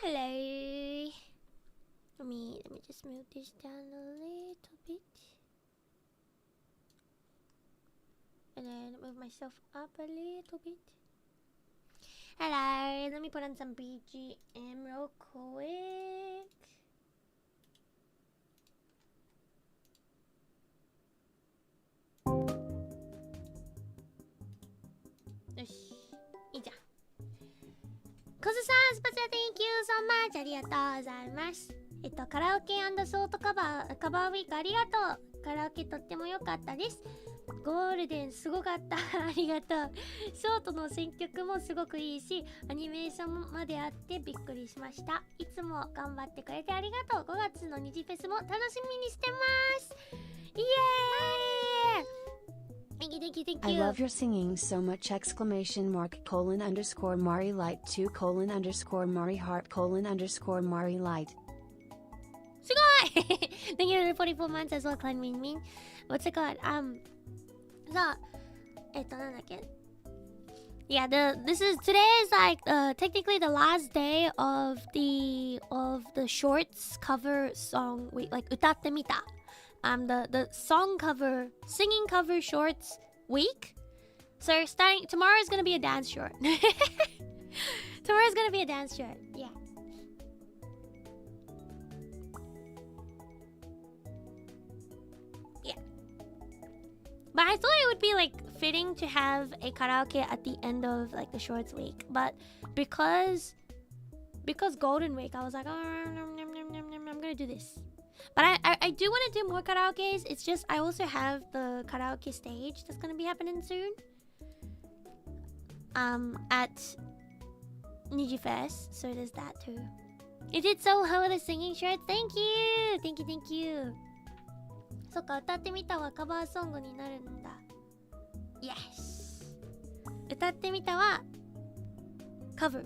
Hello. Let me just move this down a little bit. And then move myself up a little bit. Hello. Let me put on some BGM real quick. Thank you so much. ありがとうございます。カラオケ&ソートカバーウィークありがとう。カラオケとっても良かったです。ゴールデンすごかった。ありがとう。ショートの選曲もすごくいいし、アニメーションまであってびっくりしました。いつも頑張ってくれてありがとう。5月の2次フェスも楽しみにしてます。イエーイ！Thank you. I love your singing so much! !_Mari light 2:_Mari heart _Mari light. すごいThank you for 44 months as well, Clan Min Min. What's it called? そうなんだっけ Yeah, today is like technically the last day of the shorts cover song week, like 歌ってみた. The singing cover shorts week. So tomorrow is gonna be a dance short. Tomorrow's gonna be a dance short. Yeah. Yeah. But I thought it would be like fitting to have a karaoke at the end of like the shorts week. But because Golden Week, I was like, oh, I'm gonna do this. But I do want to do more karaokes. It's just I also have the karaoke stage that's gonna be happening soon. At Nijifest, so there's that too. You did so well with the singing shirt. Thank you. そっか、歌ってみたはカバーソングになるんだ。Yes. 歌ってみたはcover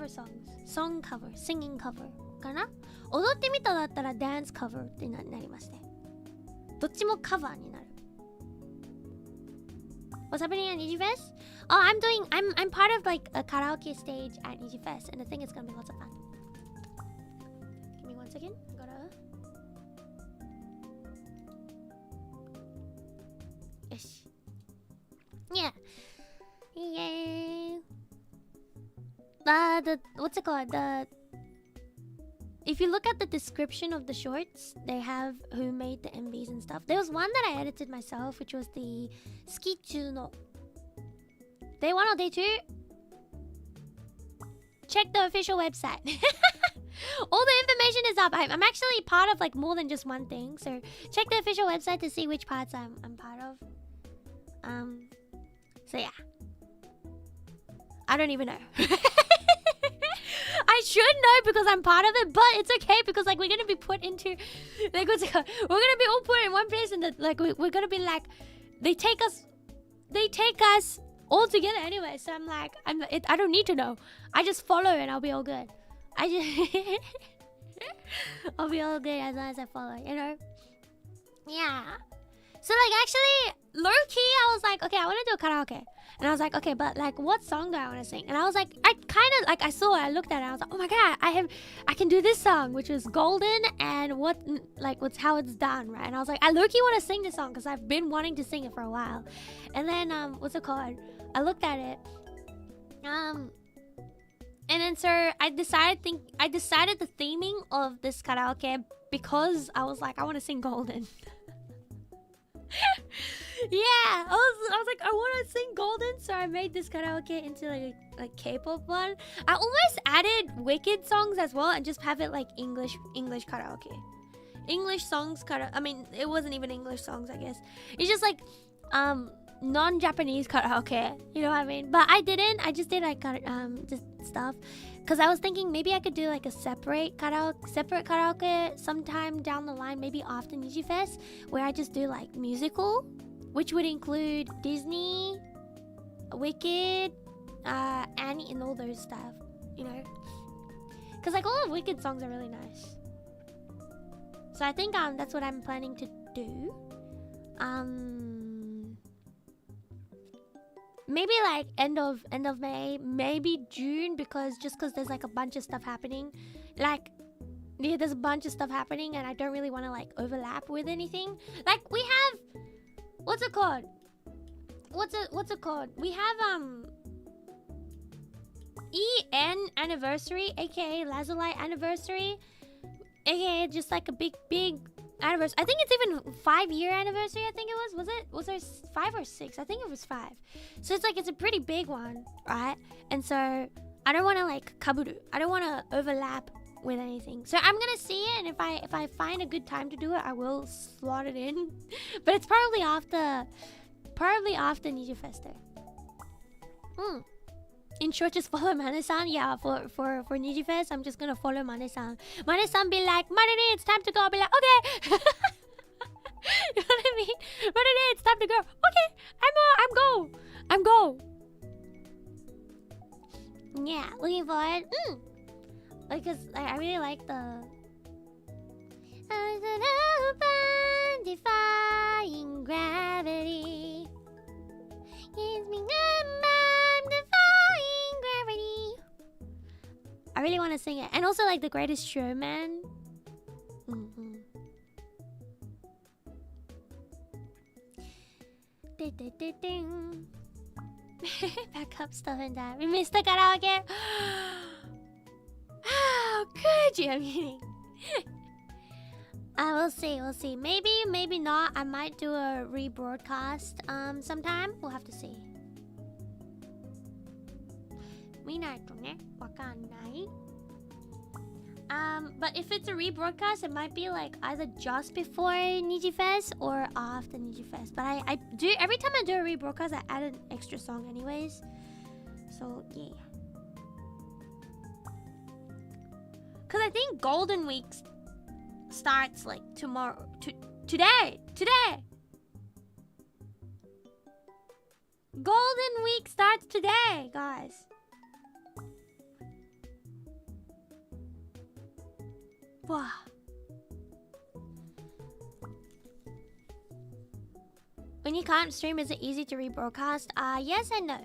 songs, song cover, singing cover かな。踊ってみただったら dance cover ってなりますね。どっちもカバーになる。What's happening at Nijifest? Oh, I'm part of like a karaoke stage at Nijifest, and I think it's gonna be lots of fun. Give me 1 second. Yes. Yeah. What's it called? If you look at the description of the shorts, they have who made the MVs and stuff. There was one that I edited myself, which was the Skichu no Day 1 or Day 2? Check the official website. All the information is up. I'm actually part of like more than just one thing, so check the official website to see which parts I'm part of. So yeah. I don't even know. I should know because I'm part of it, but it's okay because like we're gonna be put into like we're gonna be all put in one place, and like we're gonna be like they take us all together anyway. So I'm like I don't need to know. I just follow and I'll be all good. I'll be all good as long as I follow, you know? Yeah. So like actually low key I was like, okay, I want to do a karaoke. And I was like, okay, but like what song do I want to sing? And I was like, I kind of like I looked at it, I was like, oh my god, I can do this song, which was Golden, and what's how it's done, right? And I was like, I low key want to sing this song because I've been wanting to sing it for a while. And then what's it called? I looked at it. And then so I decided the theming of this karaoke because I was like, I want to sing Golden. Yeah, I was like, I want to sing Golden, so I made this karaoke into like K-pop one. I almost added Wicked songs as well and just have it like English karaoke. English songs I mean, it wasn't even English songs, I guess. It's just like non-Japanese karaoke, you know what I mean? But I didn't. I just did like just stuff because I was thinking maybe I could do like a separate karaoke sometime down the line, maybe after Nijifest, where I just do like musical, which would include Disney, Wicked, Annie, and all those stuff, you know? Because like all of Wicked songs are really nice. So I think that's what I'm planning to do. maybe like end of May, maybe June, because there's like a bunch of stuff happening. Like, yeah, there's a bunch of stuff happening, and I don't really want to like overlap with anything. Like, we have, what's it called? We have EN anniversary, aka Lazulite anniversary, aka just like a big anniversary. I think it's even 5-year anniversary. I think it was there 5 or 6? I think it was 5. So it's like, it's a pretty big one, right? And so I don't want to like kaburu. I don't want to overlap with anything. So I'm gonna see it, and if I find a good time to do it, I will slot it in. But it's probably after Niji Festa. In short, just follow Mane-san. Yeah, for Niji Fest, I'm just gonna follow Mane-san. Mane-san be like, Marionette, it's time to go. I'll be like, okay. You know what I mean? Marionette, it's time to go. Okay, I'm go. Yeah, looking forward. Because I really like the defying gravity. Gives me I'm defying gravity. I really want to sing it. And also like The Greatest Showman. Backup stuff and that. We missed the karaoke. How could you? I'm kidding. We'll see. Maybe not. I might do a rebroadcast sometime. We'll have to see. But if it's a rebroadcast, it might be like either just before Niji Fest or after Niji Fest. But I do, every time I do a rebroadcast, I add an extra song anyways. So yeah. Cause I think Golden Week starts like tomorrow. Today. Golden Week starts today, guys. Wow. When you can't stream, is it easy to rebroadcast? Yes and no.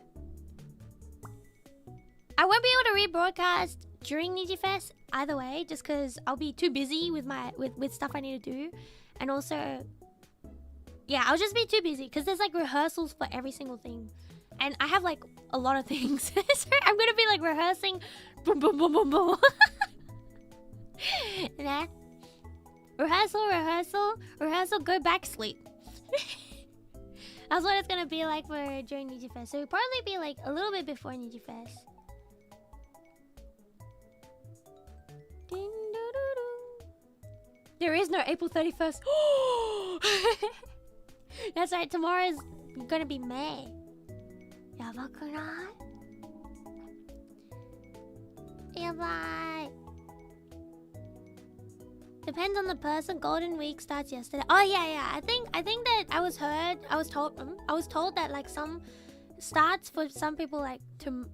I won't be able to rebroadcast during Niji Fest either way, just because I'll be too busy with with stuff I need to do. And also, yeah, I'll just be too busy because there's like rehearsals for every single thing. And I have like a lot of things. So I'm gonna be like rehearsing. Boom, boom, boom, boom, boom. Nah. Rehearsal, go back, sleep. That's what it's gonna be like for during Niji Fest. So it'll probably be like a little bit before Niji Fest. There is no April 31st. That's right, tomorrow is gonna be May. Yabakunai? Yabai. Depends on the person. Golden Week starts yesterday. Oh yeah. I think that I was told that like some starts for some people like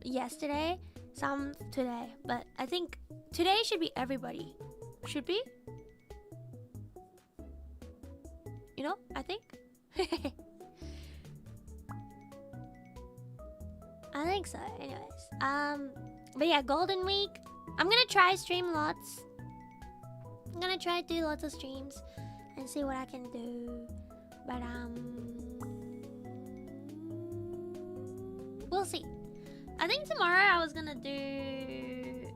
yesterday, some today. But I think today should be everybody. Should be? You know, I think. I think so. Anyways, but yeah, Golden Week. I'm gonna try stream lots. I'm gonna try to do lots of streams and see what I can do. But we'll see. I think tomorrow I was gonna do.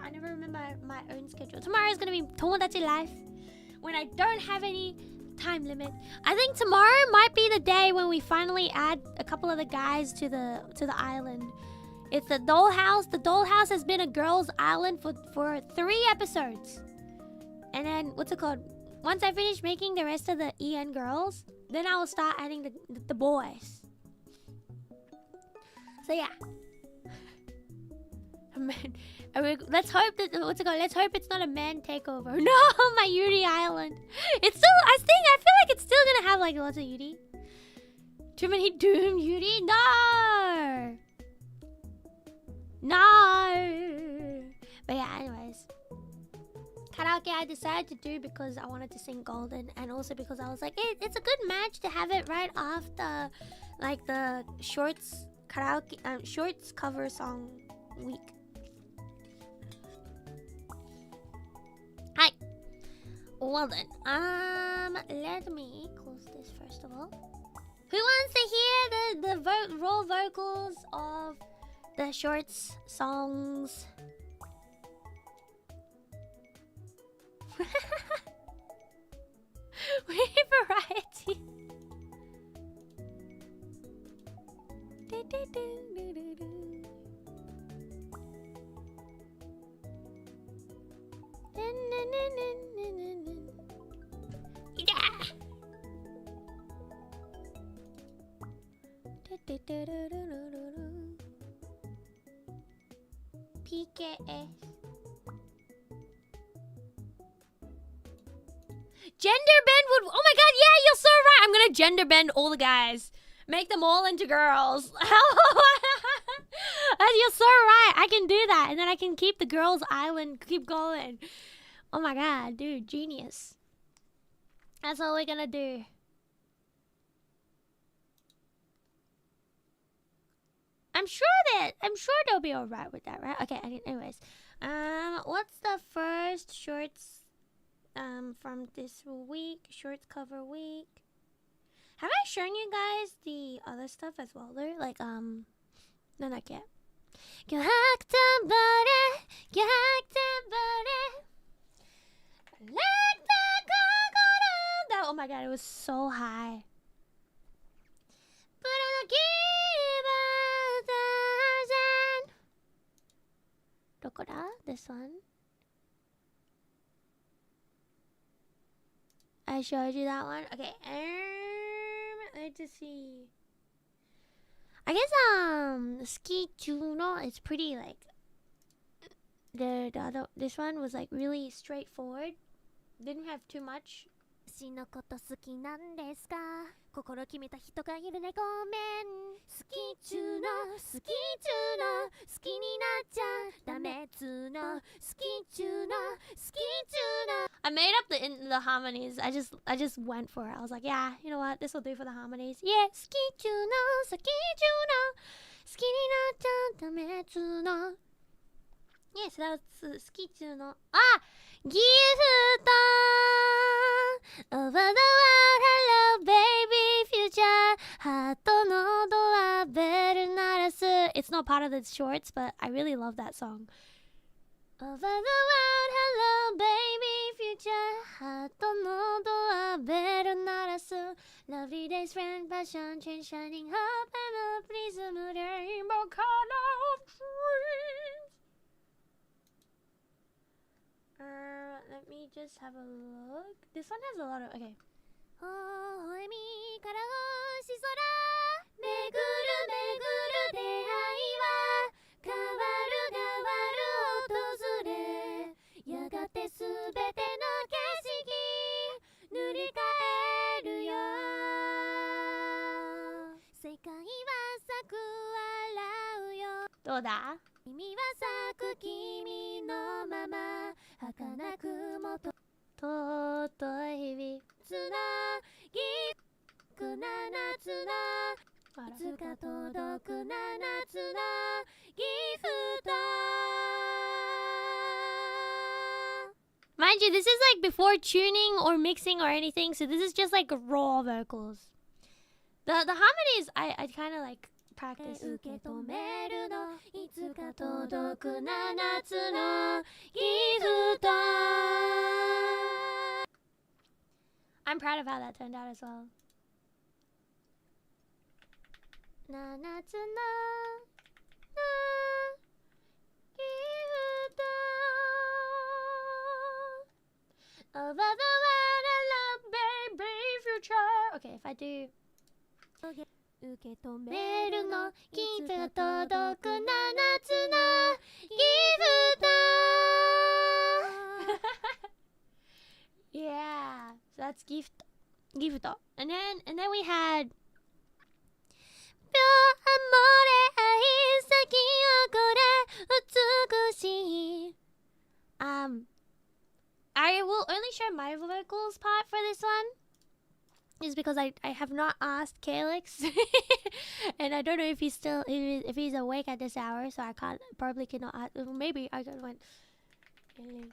I never remember my own schedule. Tomorrow is gonna be Tomodachi Life when I don't have any time limit. I think tomorrow might be the day when we finally add a couple of the guys to the island. It's the dollhouse. The dollhouse has been a girls' island for 3 episodes. And then what's it called? Once I finish making the rest of the EN girls, then I will start adding the boys. So yeah. Let's hope that let's hope it's not a man takeover. No, my Yuri Island. It's still I feel like it's still gonna have like lots of Yuri. Too many Doom Yuri? No. But yeah, anyways. Karaoke I decided to do because I wanted to sing Golden, and also because I was like, it's a good match to have it right after like the shorts karaoke shorts cover song week. Hi. Well then, let me close this first of all. Who wants to hear the raw vocals of the shorts songs? We variety. Yeah. PKS. Gender bend would. Oh my god, yeah, you're so right. I'm gonna gender bend all the guys. Make them all into girls. You're so right. I can do that. And then I can keep the girls' island. Keep going. Oh my god, dude. Genius. That's all we're gonna do. I'm sure they'll be alright with that, right? Okay, anyways. What's the first shorts from this week? Shorts cover week. Have I shown you guys the other stuff as well there? Like, no, not yet. Oh my god, it was so high. This one. I showed you that one. Okay. Let's just see. I guess Ski Juno is pretty like the other. This one was like really straightforward. Didn't have too much. 私のこと好きなんですか心決めた人がいるねごめん好きちゅうの好きちゅうの好きになっちゃダメつーの好きちゅうの好きちゅうの I made up the harmonies. I just went for it. I was like, yeah, you know what? This will do for the harmonies. Yeah, 好きちゅうの好きちゅうの好きになっちゃダメつーの Yeah, so that was 好きちゅうの Ah! Gift over the world, hello baby future. Hato no doa bell narasu. It's not part of the shorts, but I really love that song. Over the world, hello baby future. Hato no doa bell narasu. Lovely days, friend, passion, change, shining hope, and a prism of rainbow color of dreams. Let me just have a look. This one has a lot of. Okay. 微笑みから星空巡る巡る出会いは変わる変わる訪れやがてすべての景色塗り替えるよ世界は咲く笑うよどうだ君は咲く君のまま儚くもと尊い日々つなぎくな夏のいつか届くな夏のギフト Mind you, this is like before tuning or mixing or anything, so this is just like raw vocals. The harmonies I kind of like practice. I'm proud of how that turned out as well. Over the world, I love baby future. Okay, if I do. Okay. 受け止めるのきっと届くな夏のギフト Yeah, so that's gift. And then we had Amore 愛先をこれ美しい I will only show my vocals part for this one. is because I have not asked Calyx, and I don't know if if he's awake at this hour, so I probably cannot ask. Maybe I could went Calyx.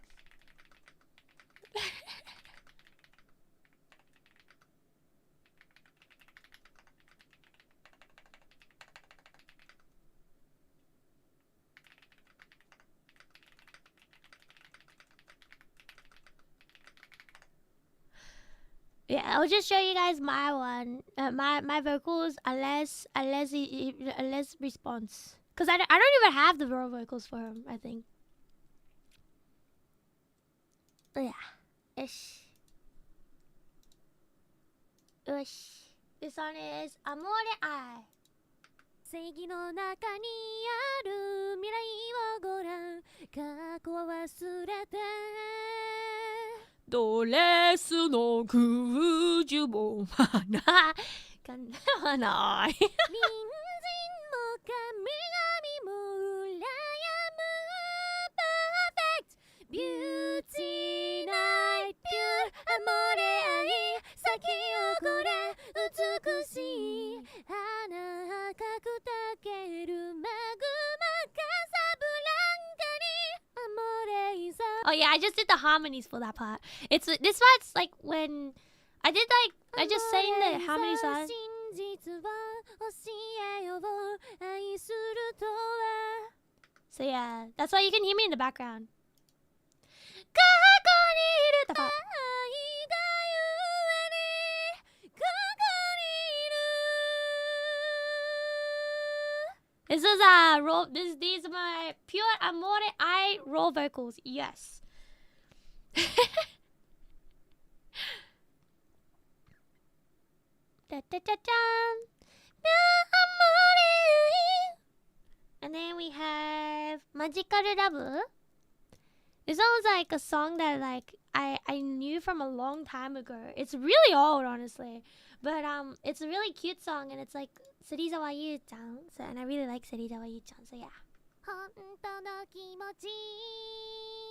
Yeah, I'll just show you guys my one, my vocals, unless response, cause I don't even have the raw vocals for him. I think. Oh, yeah, ish. Ush. This one is Amore Ai. 正義の中にある未来をご覧過去は忘れてドレスの空樹もまだ叶わない隣人も神々も羨む Perfect Beauty Night Pure Amore Ai 咲き誇れ美しい花赤くたけるマグマカサブランカに Amore is Oh yeah, I just did the harmonies for that part. It's this part's like when I did like I just sang the harmony song. So yeah, that's why you can hear me in the background. The part. This is raw. These are my pure Amore Ai raw vocals. Yes. Da, da, da, da. And then we have Magical Love. This sounds like a song that like I knew from a long time ago. It's really old, honestly, but it's a really cute song, and it's like Serizawa Yu-chan. So, and I really like Serizawa Yu-chan. So yeah.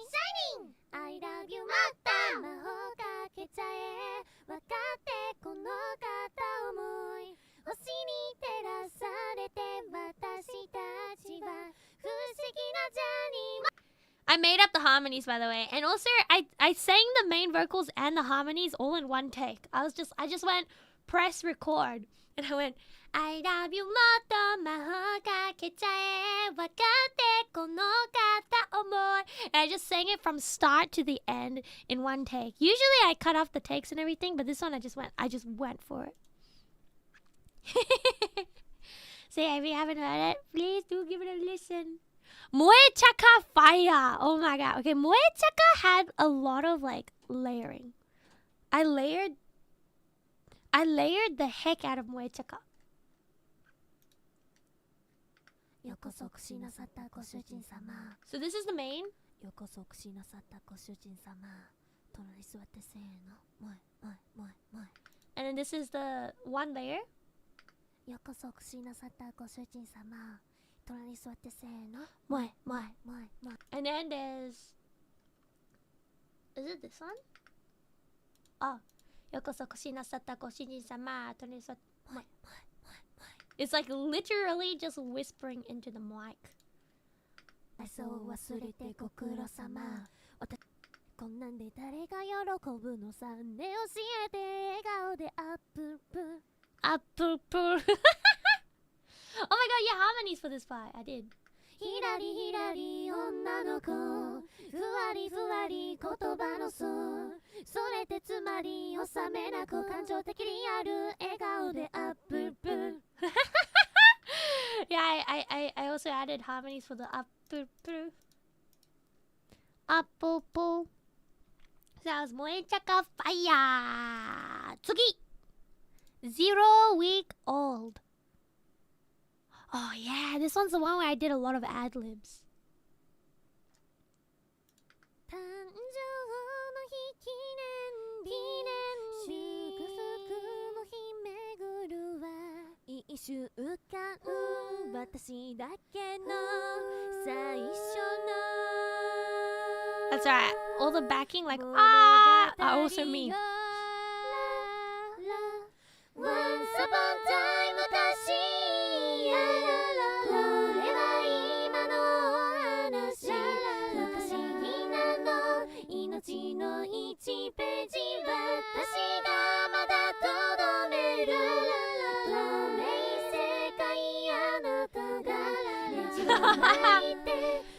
Shining! I love you また魔法かけちゃえ分かってこの片思い星に照らされて私たちは不思議なジャーニー I made up the harmonies, by the way, and also I sang the main vocals and the harmonies all in one take. I just went press record, and I went I love you もっと魔法かけちゃえ分かってこの片思い and I just sang it from start to the end in one take. Usually I cut off the takes and everything, but this one I just went for it. So yeah, if you haven't heard it, please do give it a listen. Moe Chaka Fire. Oh my god. Okay, Moe Chaka had a lot of like layering. I layered the heck out of Moe Chaka. So this is the main. And then this is the one layer. And then there's... Is it this one? Oh. It's like literally just whispering into the mic. Apple. Oh my god, yeah, harmonies for this part. I did. ひらりひらり女の子ふわりふわり言葉の層それってつまり収めなく感情的にある笑顔でアップル Yeah, I also added harmonies for the apple. So that was Moe Chaka Fire. Tsugi! 0 week old. Oh yeah, this one's the one where I did a lot of ad-libs. That's right. All the backing like are also me.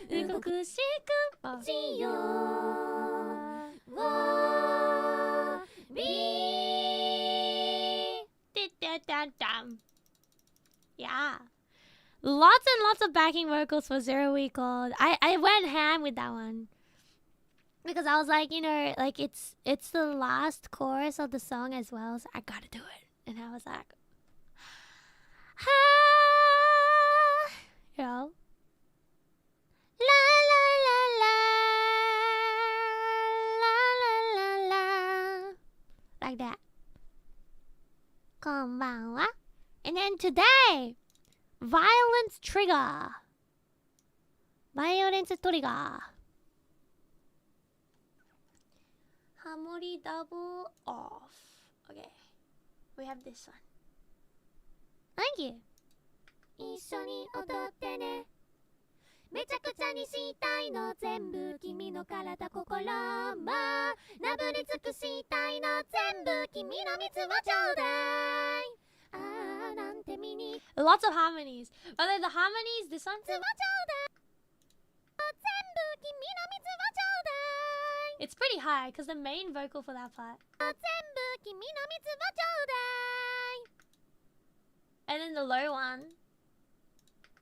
美しくしようYeah. Lots and lots of backing vocals for 0 Week Old. I went ham with that one. Because I was like, you know, like it's the last chorus of the song as well, so I gotta do it. And I was like, ah, you know, la la la la la la la la, like that. Konbanwa. And then today, violence trigger. Violence trigger. Hamori double off. Okay. We have this one. Thank you. 一緒に踊ってねめちゃくちゃにしたいの全部君の体心もなぶり尽くしたいの全部君の蜜をちょうだいああなんてミニ Lots of harmonies. Are they the harmonies? This one? 蜜をちょうだい全部君の蜜をちょうだい It's pretty high because the main vocal for that part. 全部君の蜜をちょうだい And then the low one.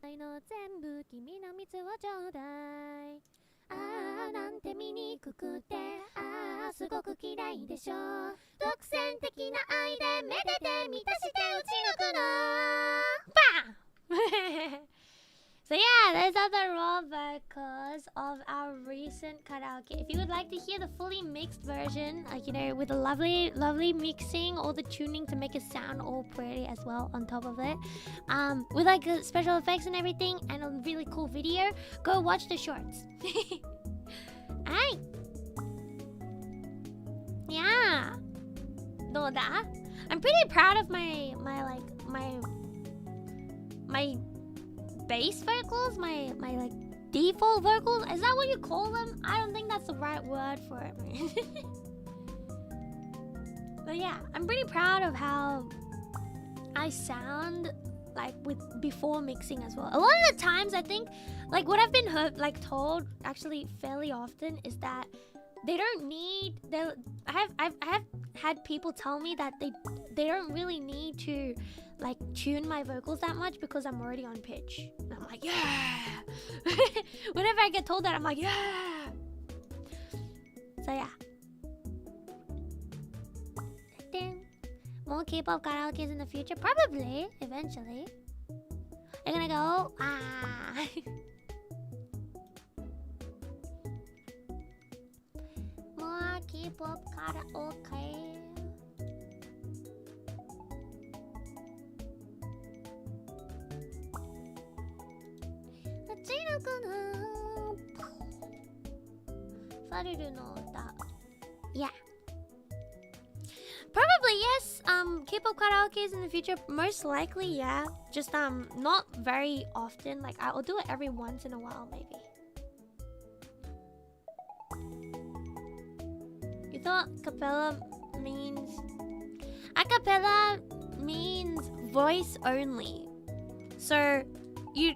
全部君の蜜をちょうだいああなんて醜くてああすごく嫌いでしょ独占的な愛でめでて満たして打ち抜くのバンSo yeah, those are the raw vocals of our recent karaoke. If you would like to hear the fully mixed version, like, you know, with a lovely, lovely mixing, all the tuning to make it sound all pretty as well on top of it, with like special effects and everything, and a really cool video, go watch the shorts. Alright. Yeah. No, that. I'm pretty proud of my bass vocals, my like default vocals. Is that what you call them? I don't think that's the right word for it. But yeah, I'm pretty proud of how I sound like with before mixing as well. A lot of the times I think like what I've been told actually fairly often is that they don't need I have had people tell me that they don't really need to like tune my vocals that much because I'm already on pitch. And I'm like, yeah. Whenever I get told that, I'm like, yeah. So yeah. More K-pop karaoke's in the future? Probably, eventually. They're gonna go, ah. More K-pop karaoke. Yeah. Probably yes. K-pop karaoke's in the future. Most likely, yeah. Just not very often. Like I'll do it every once in a while, maybe. You thought cappella means? Acapella means voice only. So you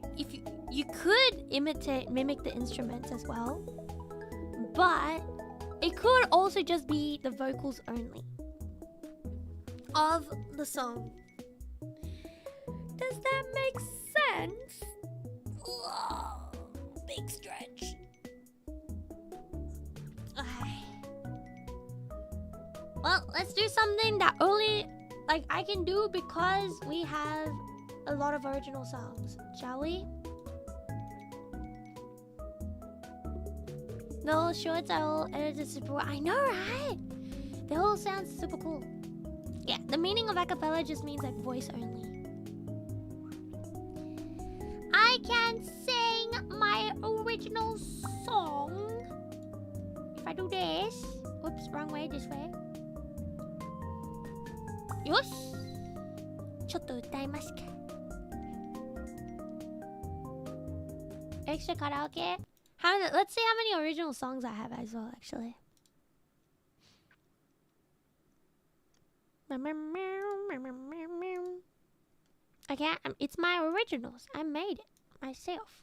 could mimic the instruments as well, but it could also just be the vocals only of the song. Does that make sense? Whoa, big stretch. Well, let's do something that only like I can do because we have a lot of original songs, shall we? The whole shorts are all edited super well. I know, right? They all sound super cool. Yeah, the meaning of acapella just means like voice only. I can sing my original song if I do this. Oops, wrong way, this way. Yosh! ちょっと歌いますか Extra karaoke? Let's see how many original songs I have as well, actually. Okay, it's my originals. I made it myself.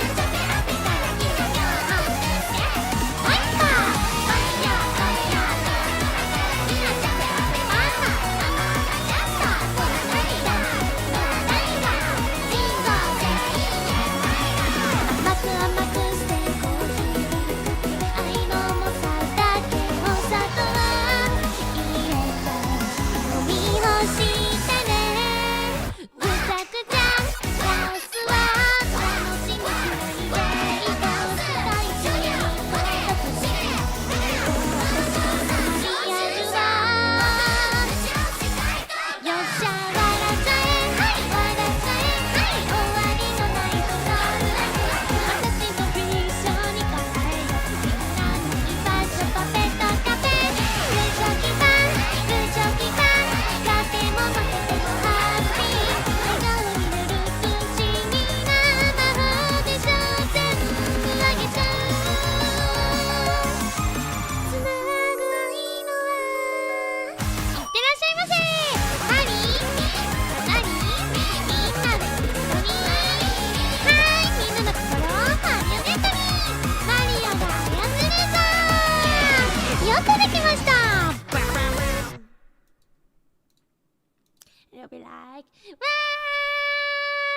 It'll be like, wow,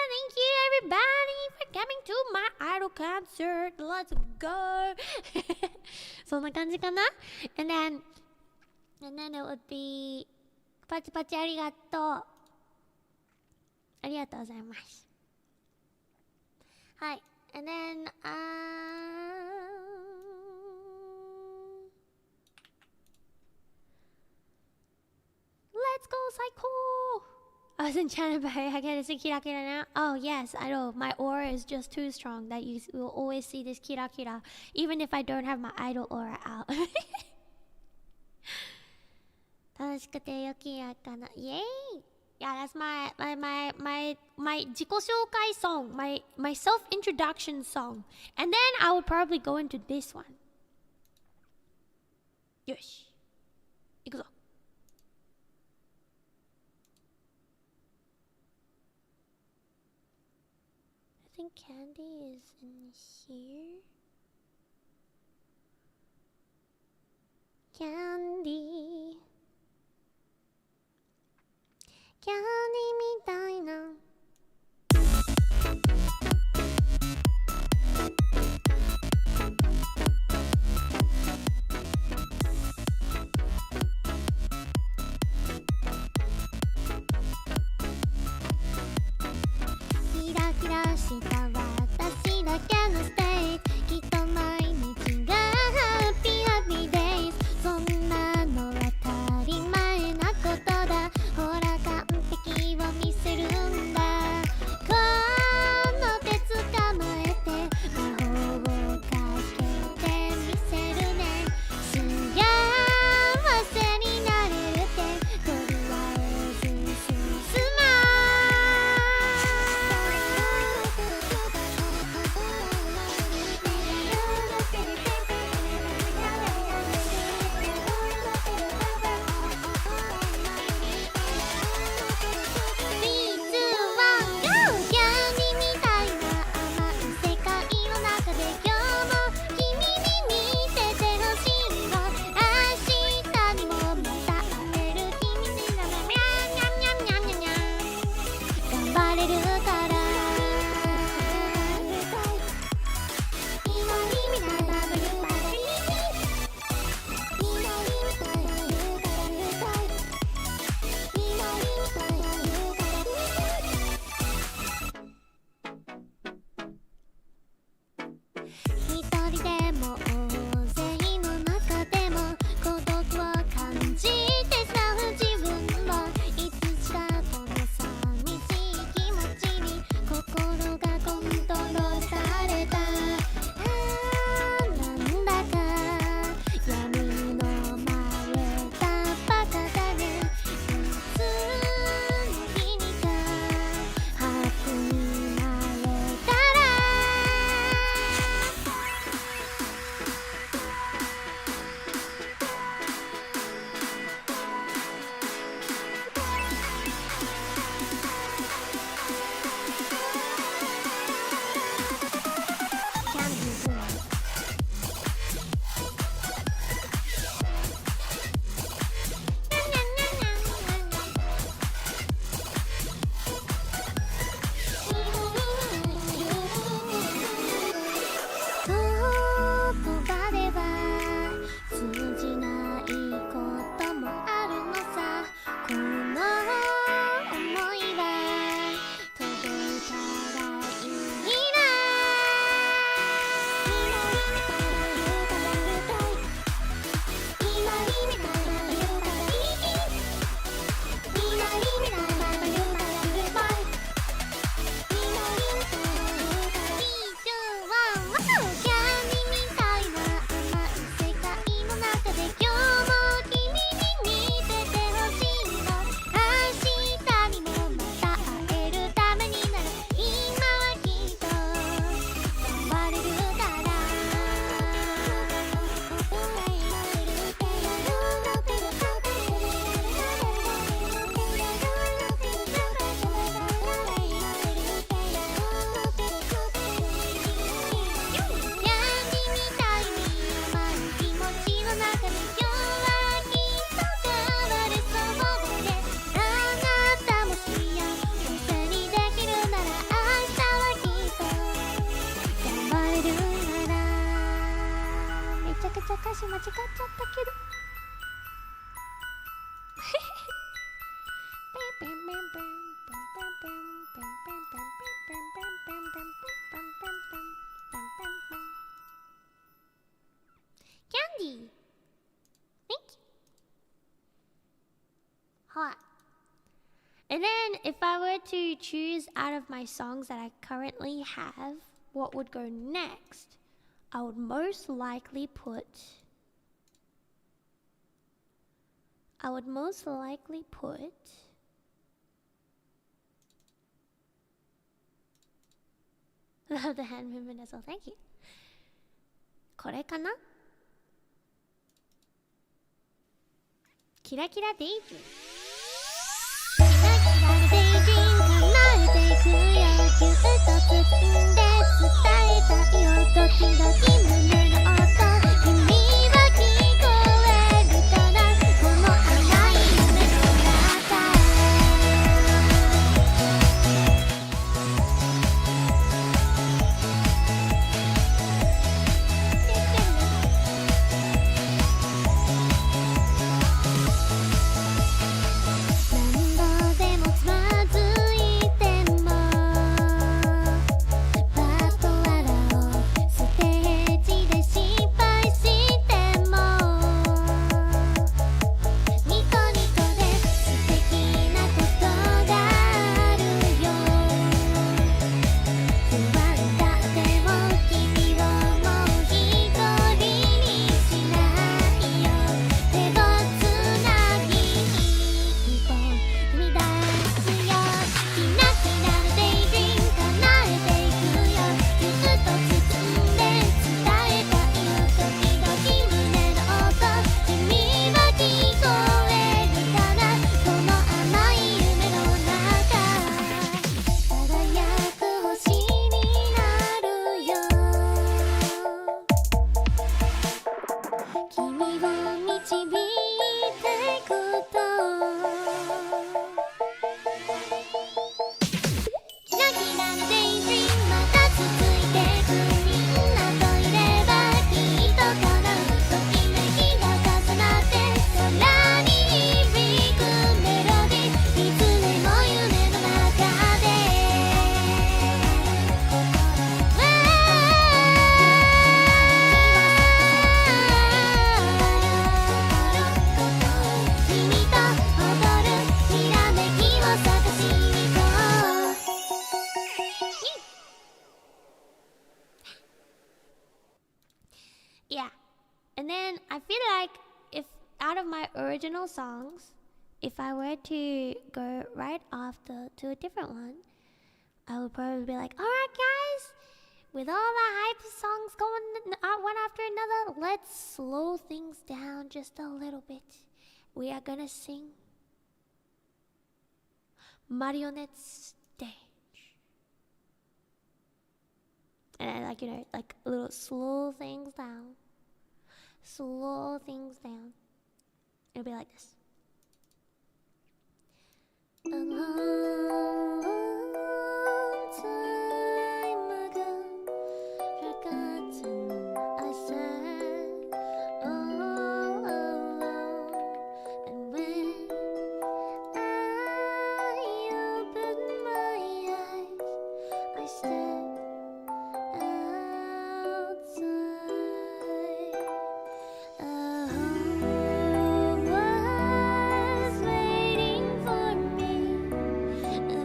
thank you everybody for coming to my idol concert. Let's go. そんな感じかな and then it would be パチパチありがとう。ありがとうございます。はい。and then let's go psycho. I was enchanted by it. I get to see Kira Kira now. Oh yes, I know. My aura is just too strong that you will always see this Kira Kira, even if I don't have my idol aura out. 楽しくてよきやかな。Yay! Yeah, that's my 自己紹介 song, my self-introduction song. And then I would probably go into this one. よし。行くぞ。I think Candy is in here. Candy みたいなキラキラした私だけのステージちゃ歌詞間違っちゃったけどCandy! Thank you. Hot. And then if I were to choose out of my songs that I currently have, what would go next? I would most likely put the hand movement as well. Thank you. これかな？キラキラデイジー。キラキラデイジー叶えていくよ。ぎゅっと包んで伝えたいよ。時々胸の音。君は聞こえるかな？この甘い夢の中。Yeah, and then I feel like if out of my original songs, if I were to go right after to a different one, I would probably be like, alright guys, with all the hype songs going one after another, let's slow things down just a little bit. We are gonna sing Marionette Stage. And I like, like a little slow things down. Slow things down. It'll be like this. A long time ago, forgotten, I sat all alone. And when I opened my eyes, I stepped outside. A home was waiting for me, a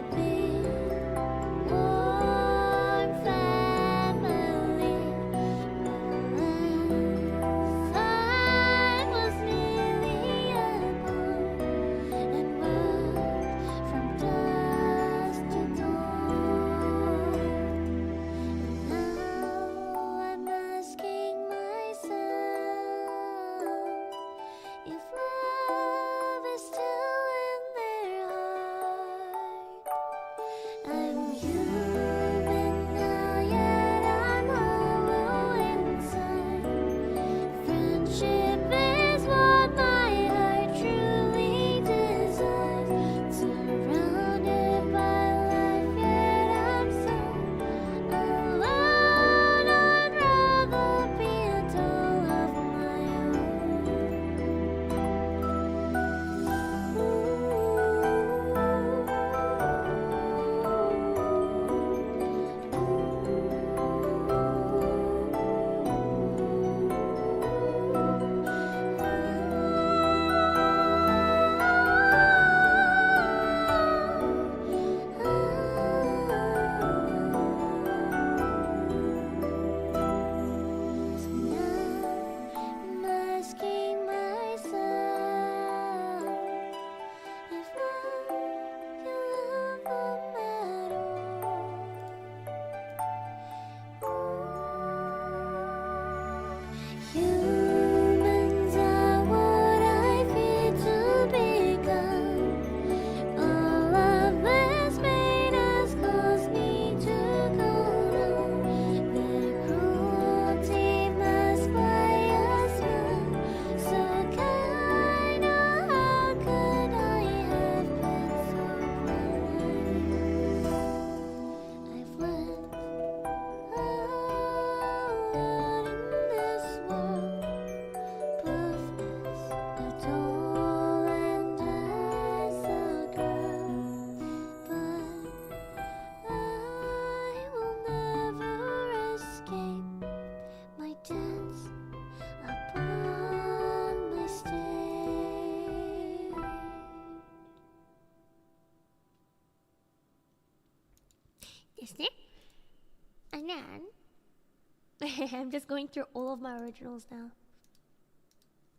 I'm just going through all of my originals now.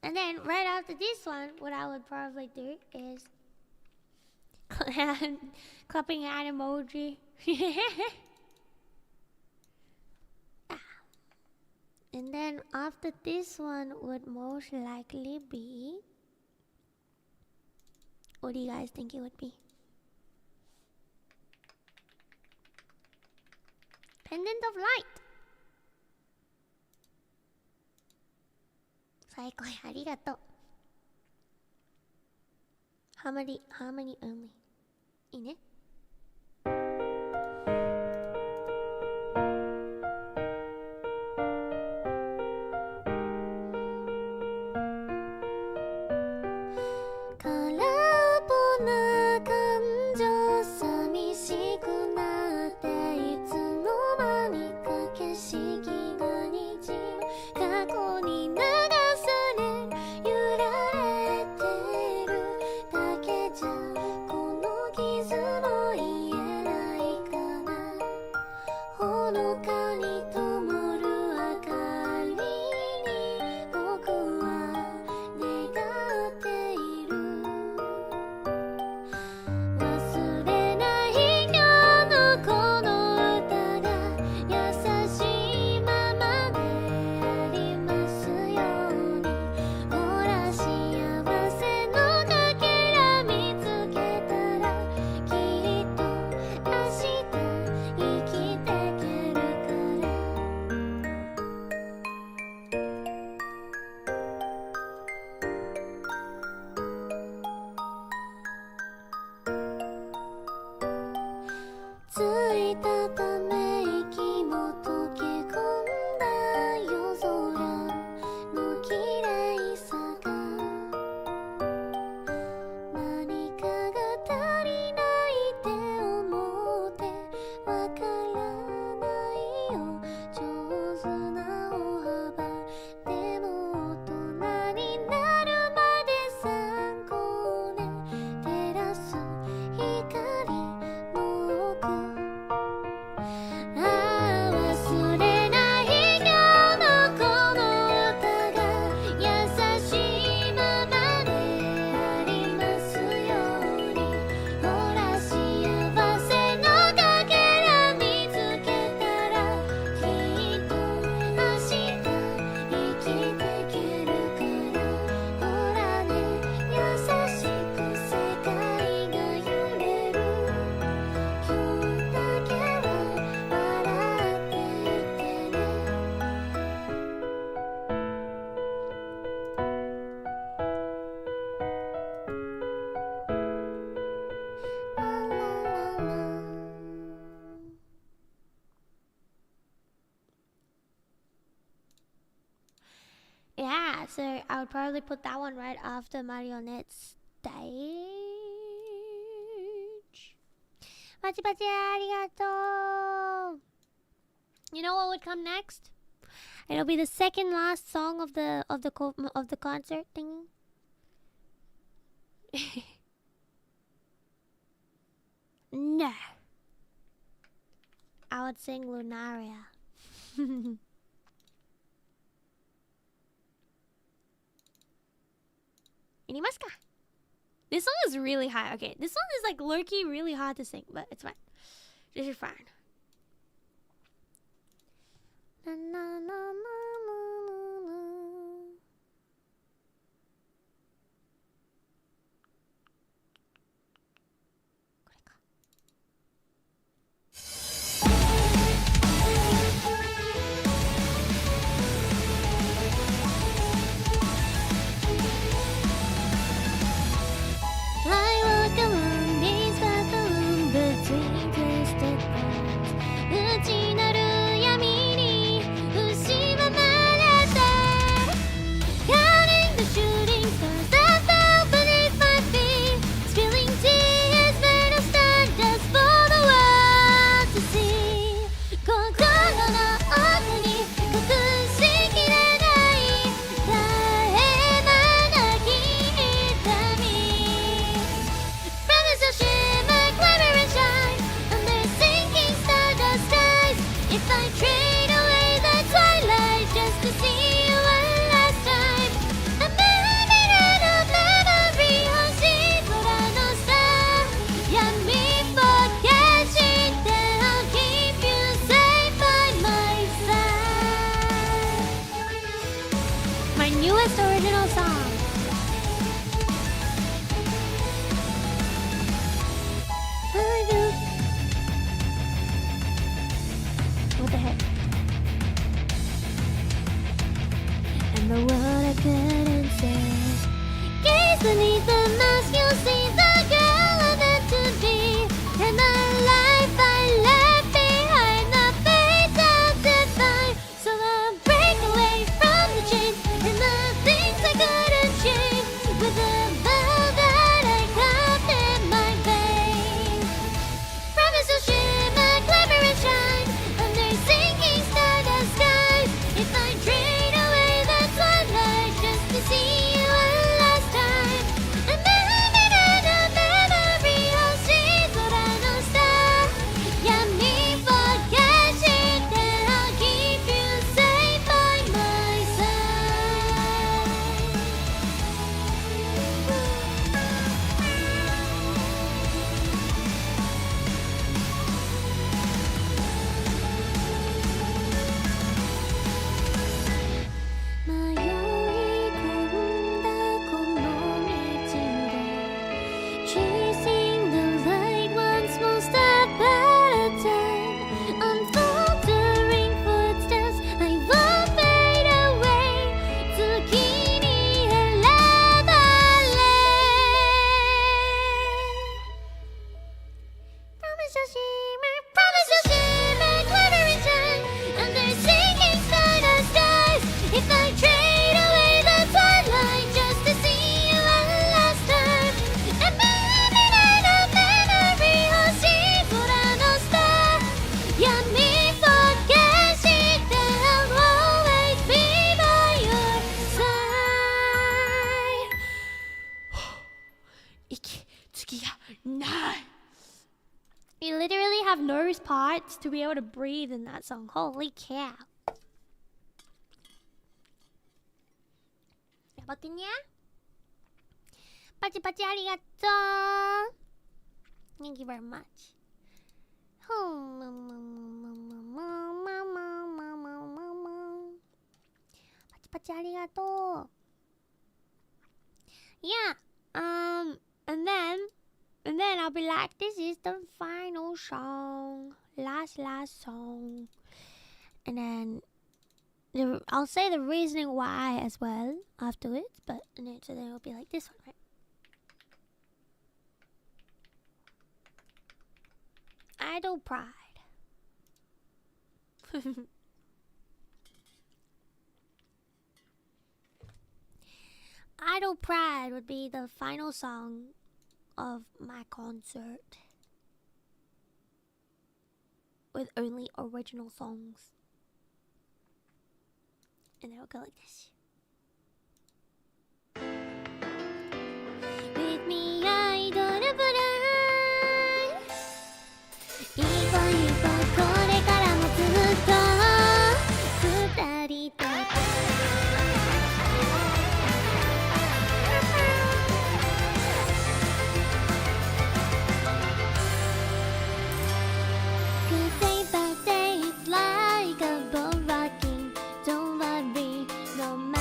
And then right after this one, what I would probably do is clapping hand emoji. And then after this one would most likely be, what do you guys think it would be? Pendant of Light. 最高ありがとう。Harmony only。いいね。Yeah, so I would probably put that one right after Marionette stage. Pachi pachi, arigato. You know what would come next? It'll be the second last song of the concert thing. No. I would sing Lunaria. This song is really high. Okay, this song is like low-key really hard to sing, but it's fine. This is fine. Na, na, na, na, na, na. I walk along these paths between twisted paths. 内なる闇に不死は original song. What the heck? And the word I couldn't say. Gaze beneath the mask, you'll see the girl I meant to be. And the life I left behind, the fate I'll define. So I'll break away from the chains and the things I couldn't change. With the vow that I carved in my veins. Promise you'll shimmer, glimmer and shine under sinking stardust skies. If I trade away the twilight just to see you one last time. A memoryをし空の下。闇を消して I'll keep you safe by my side. Chasing the light once more, step at a time. Unfaltering footsteps, I won't fade away. Tsukini elevale. Promise you'll shimmer, glitter and shine under sinking stardust skies. If I trade away the twilight just to see you one last time. A memoryをし空の下。闇を消して I'll always be by your side. 息つきがない。You literally have no parts to be able to breathe in that song. Holy cow. やばくにゃ？パチパチありがとう。Thank you very much. パチパチありがとう。Yeah. And then I'll be like, this is the final song, last song, and then I'll say the reasoning why as well afterwards. But so then it'll be like this one, right? Idol Pride. Idol Pride would be the final song of my concert with only original songs. And it'll go like this. With me, Idol Pride. 一歩一歩これからもずっと二人とGood day, bad day, it's like a boat rocking. Don't worry, no matter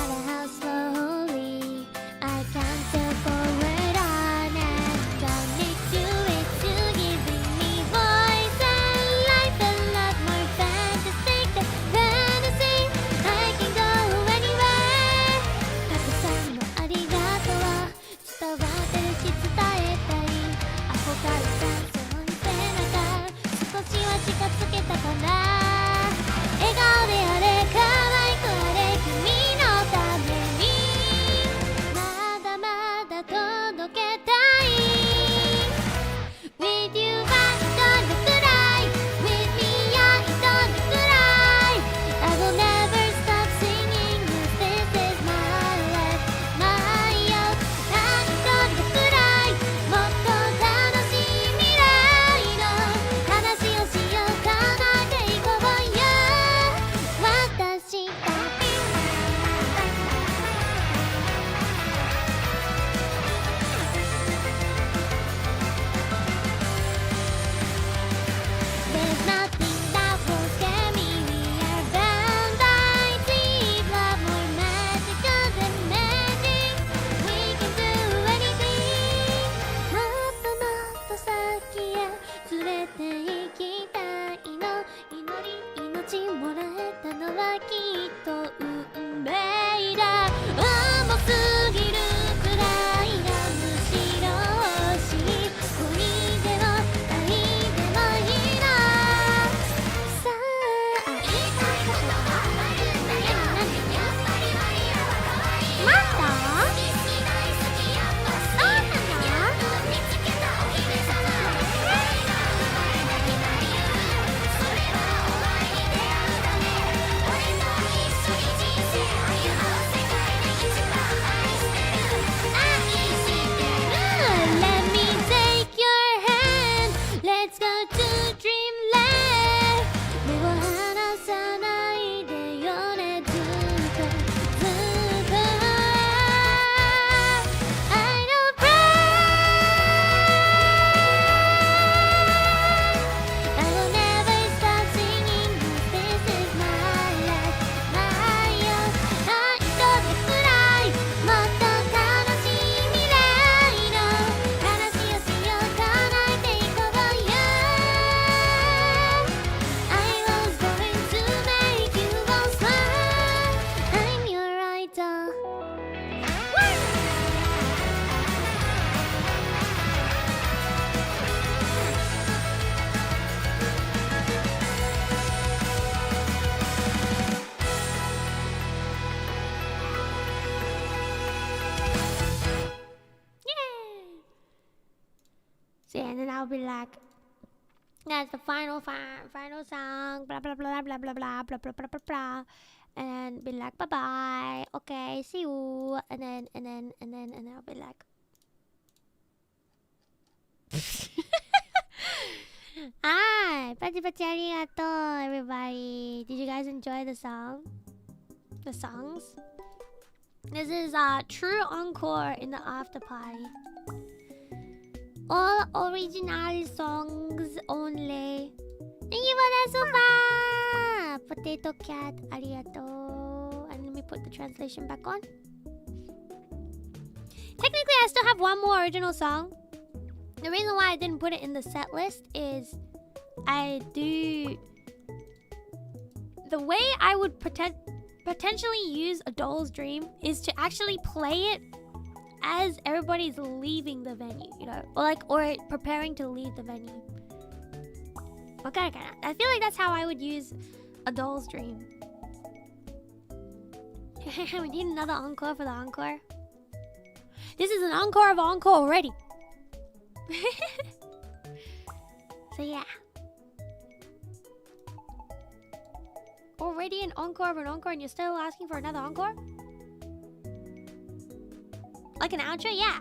So yeah, and then I'll be like, that's the final song, blah blah blah blah blah blah blah blah blah blah blah, and be like, bye bye, okay, see you, and then I'll be like, hi, pachi pachi arigato, everybody. Did you guys enjoy the song? The songs? This is a true encore in the after party. All original songs only. Thank you for the super! Potato cat, arigato. And let me put the translation back on. Technically, I still have one more original song. The reason why I didn't put it in the set list is the way I would potentially use A Doll's Dream is to actually play it as everybody's leaving the venue, you know, or preparing to leave the venue. Okay. I feel like that's how I would use A Doll's Dream. We need another encore for the encore. This is an encore of encore already. So yeah. Already an encore of an encore and you're still asking for another encore? Like an outro? Yeah.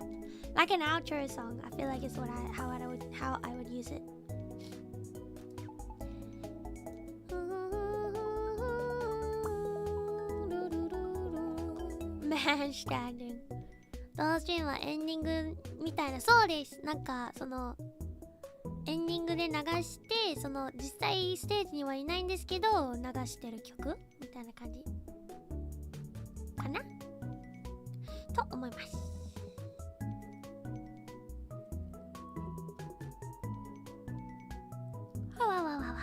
Like an outro song. I feel like it's how I would use it. Man standing. Doll's Dream はエンディングみたいな。そうです。なんかそのエンディングで流して、その実際ステージにはいないんですけど流してる曲みたいな感じかなと思います。わわわわわ。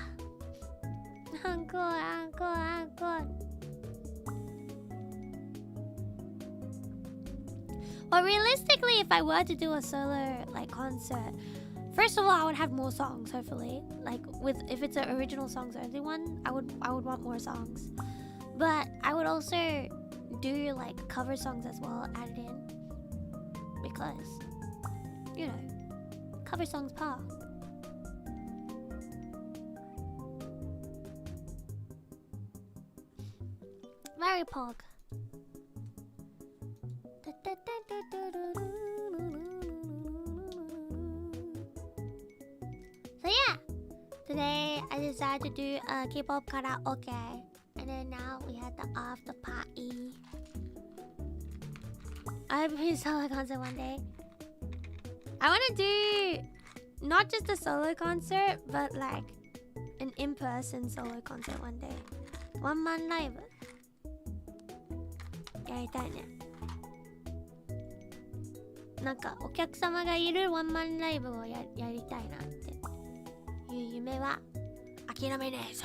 アンコールアンコールアンコール。Well, realistically, if I were to do a solo like concert, first of all, I would have more songs. Hopefully, like if it's an original songs only one, I would want more songs. But I would also do like cover songs as well, added in, because you know, cover songs pop. Very pog. So yeah, today I decided to do a K-pop karaoke, and then now we had the after party. I will be a solo concert one day. I want to do not just a solo concert, but like an in-person solo concert one day. One man live. やりたいね。なんかお客様がいるワンマンライブをやりたいなっていう夢は諦めねえぞ。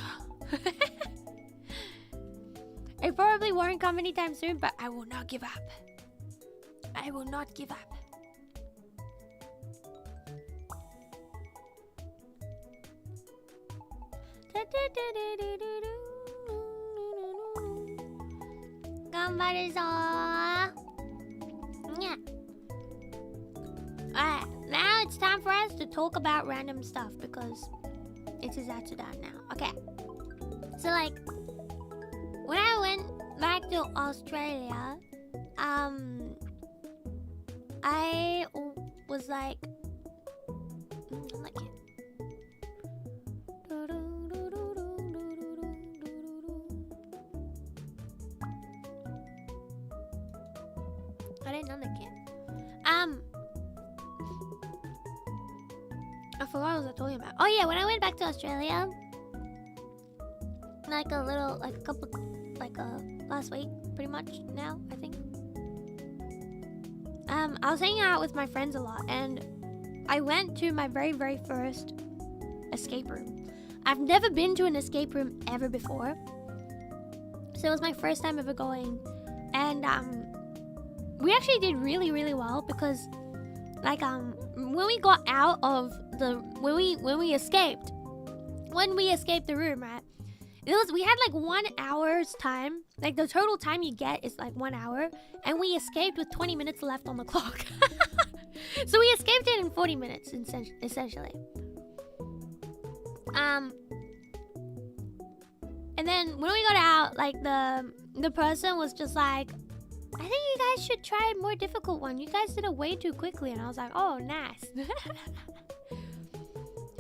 It probably won't come anytime soon, but I will not give up. I will not give up. Ganbaru zo. Yeah. Alright, now it's time for us to talk about random stuff because it is Atsudan now. Okay. So like when I went back to Australia, I was like I forgot what I was talking about. Oh yeah, when I went back to Australia, last week, pretty much now, I think. I was hanging out with my friends a lot, and I went to my very, very first escape room. I've never been to an escape room ever before, so it was my first time ever going, and we actually did really, really well because, like, when we got out of when we escaped the room, right? We had like 1 hour's time. Like the total time you get is like 1 hour, and we escaped with 20 minutes left on the clock. So we escaped it in 40 minutes, essentially. And then when we got out, like the person was just like, I think you guys should try a more difficult one. You guys did it way too quickly. And I was like, oh, nice.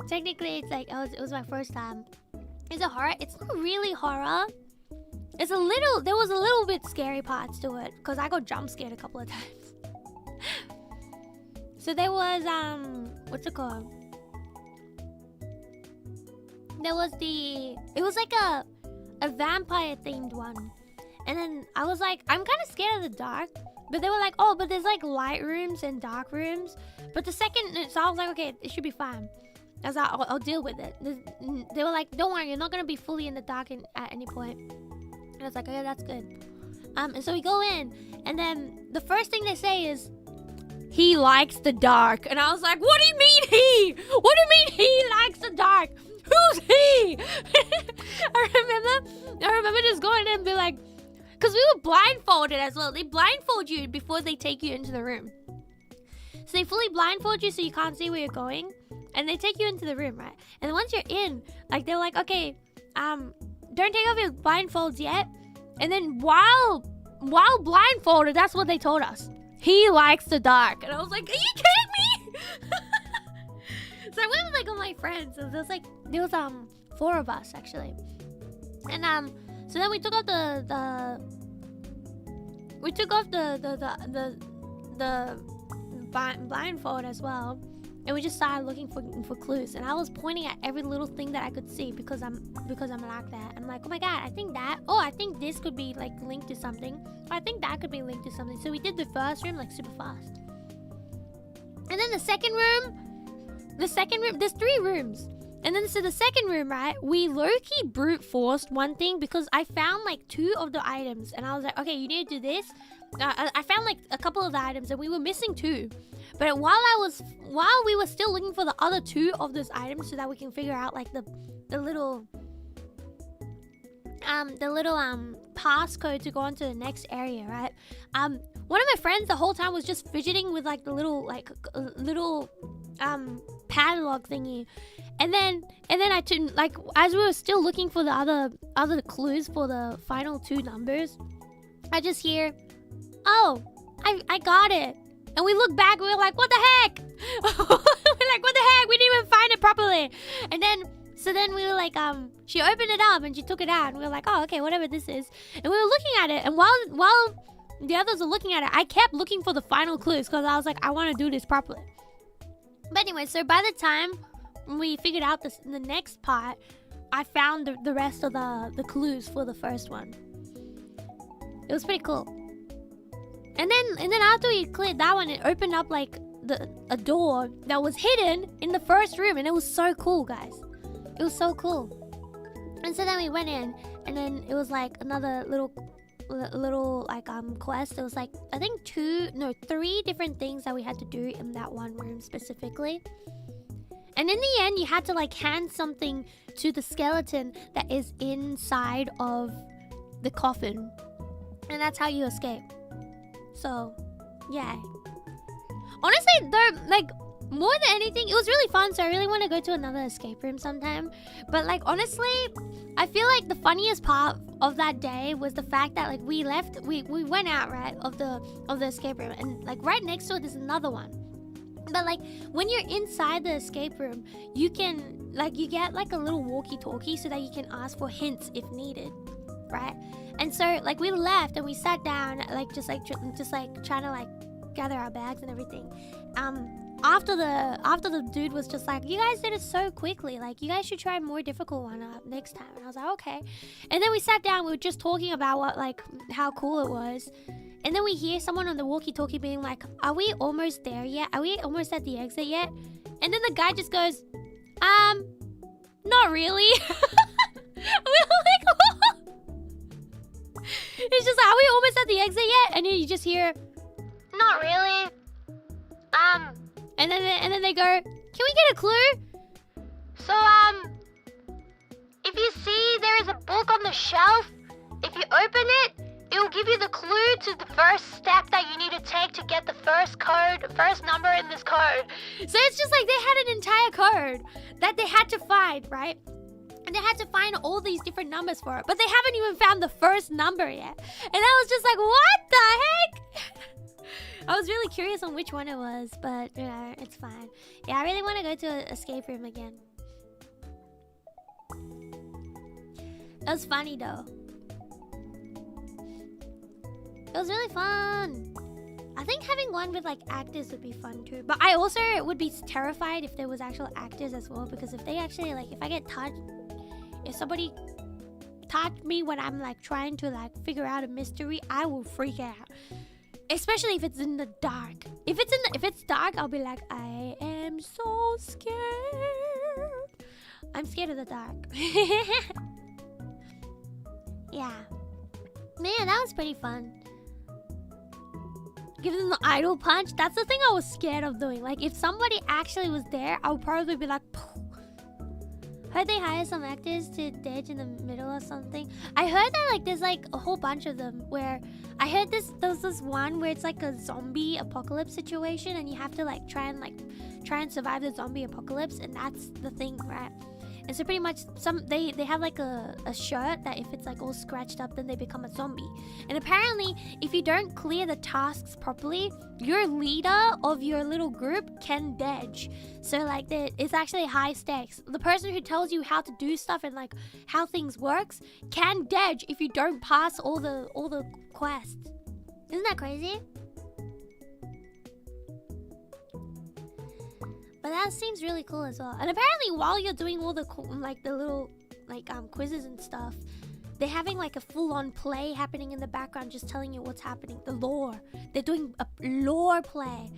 Technically, it's like, it was my first time. It's a horror. It's not really horror. There was a little bit scary parts to it. Because I got jump scared a couple of times. So there was, what's it called? There was it was like a vampire themed one. And then I was like, I'm kind of scared of the dark. But they were like, oh, but there's like light rooms and dark rooms. But so I was like, okay, it should be fine. I was like, I'll deal with it. They were like, don't worry, you're not going to be fully in the dark at any point. And I was like, okay, that's good. And so we go in. And then the first thing they say is, he likes the dark. And I was like, what do you mean he? What do you mean he likes the dark? Who's he? I remember just going in and be like, because we were blindfolded as well. They blindfold you before they take you into the room. So they fully blindfold you so you can't see where you're going. And they take you into the room, right? And then once you're in, like they're like, okay, don't take off your blindfolds yet. And then while blindfolded, that's what they told us. He likes the dark. And I was like, are you kidding me? So I went with like all my friends. So there was 4 of us actually. And so then we took off the blindfold as well. And we just started looking for clues. And I was pointing at every little thing that I could see because I'm like that. I'm like, oh my god, I think this could be like linked to something. Or I think that could be linked to something. So we did the first room like super fast. And then the second room, there's 3 rooms. And then so the second room, right, we low-key brute forced one thing because I found like 2 of the items. And I was like, okay, you need to do this. I found like a couple of the items and we were missing 2. But while we were still looking for the other 2 of those items so that we can figure out like the little passcode to go on to the next area, right? One of my friends the whole time was just fidgeting with like the little padlock thingy. And then I turned, like, as we were still looking for the other clues for the final 2 numbers, I just hear, oh, I got it. And we look back and we were like, what the heck? We're like, what the heck? We didn't even find it properly. And then we were like, she opened it up and she took it out. And we were like, oh, okay, whatever this is. And we were looking at it. And while the others were looking at it, I kept looking for the final clues because I was like, I want to do this properly. But anyway, so by the time we figured out the next part, I found the rest of the clues for the first one. It was pretty cool. And then after we cleared that one, it opened up like a door that was hidden in the first room, and it was so cool, guys. It was so cool. And so then we went in, and then it was like another little like quest. It was like I think 3 different things that we had to do in that one room specifically. And in the end, you had to like hand something to the skeleton that is inside of the coffin, and that's how you escape. So, yeah. Honestly, though, like, more than anything, it was really fun. So I really want to go to another escape room sometime. But, like, honestly, I feel like the funniest part of that day was the fact that, like, we went out, right, of the escape room. And, like, right next to it is another one. But, like, when you're inside the escape room, you can, like, you get, like, a little walkie-talkie so that you can ask for hints if needed, right? And so, like, we left and we sat down, like, just trying to, like, gather our bags and everything. After the dude was just like, you guys did it so quickly. Like, you guys should try a more difficult one next time. And I was like, okay. And then we sat down. We were just talking about how cool it was. And then we hear someone on the walkie-talkie being like, are we almost there yet? Are we almost at the exit yet? And then the guy just goes, not really. We were like, oh. It's just like, are we almost at the exit yet? And then you just hear, not really. And then they go, can we get a clue? So, if you see there is a book on the shelf, if you open it, it will give you the clue to the first step that you need to take like to get the first number in this code. So it's just like they had an entire code that they had to find, right? And they had to find all these different numbers for it, but they haven't even found the first number yet. And I was just like, what the heck? I was really curious on which one it was, but it's fine. Yeah, I really want to go to an escape room again. It was funny though. It was really fun. I think having one with like actors would be fun too. But I also would be terrified if there was actual actors as well, because if they actually like, if I get touched, if somebody touched me when I'm like trying to like figure out a mystery, I will freak out. Especially if it's in the dark. If it's dark, I'll be like, I am so scared. I'm scared of the dark. Yeah. Man, that was pretty fun. Give them the idol punch. That's the thing I was scared of doing. Like, if somebody actually was there, I would probably be like, poof. Heard they hire some actors to dance in the middle or something. I heard that like there's like a whole bunch of them where I heard there's this one where it's like a zombie apocalypse situation and you have to like try and survive the zombie apocalypse, and that's the thing, right? And so pretty much they have like a shirt that if it's like all scratched up, then they become a zombie. And apparently if you don't clear the tasks properly, your leader of your little group can dodge. So like it's actually high stakes. The person who tells you how to do stuff and like how things works can dodge if you don't pass all the quests. Isn't that crazy? But that seems really cool as well. And apparently while you're doing all the little quizzes and stuff, they're having like a full-on play happening in the background, just telling you what's happening. The lore. They're doing a lore play.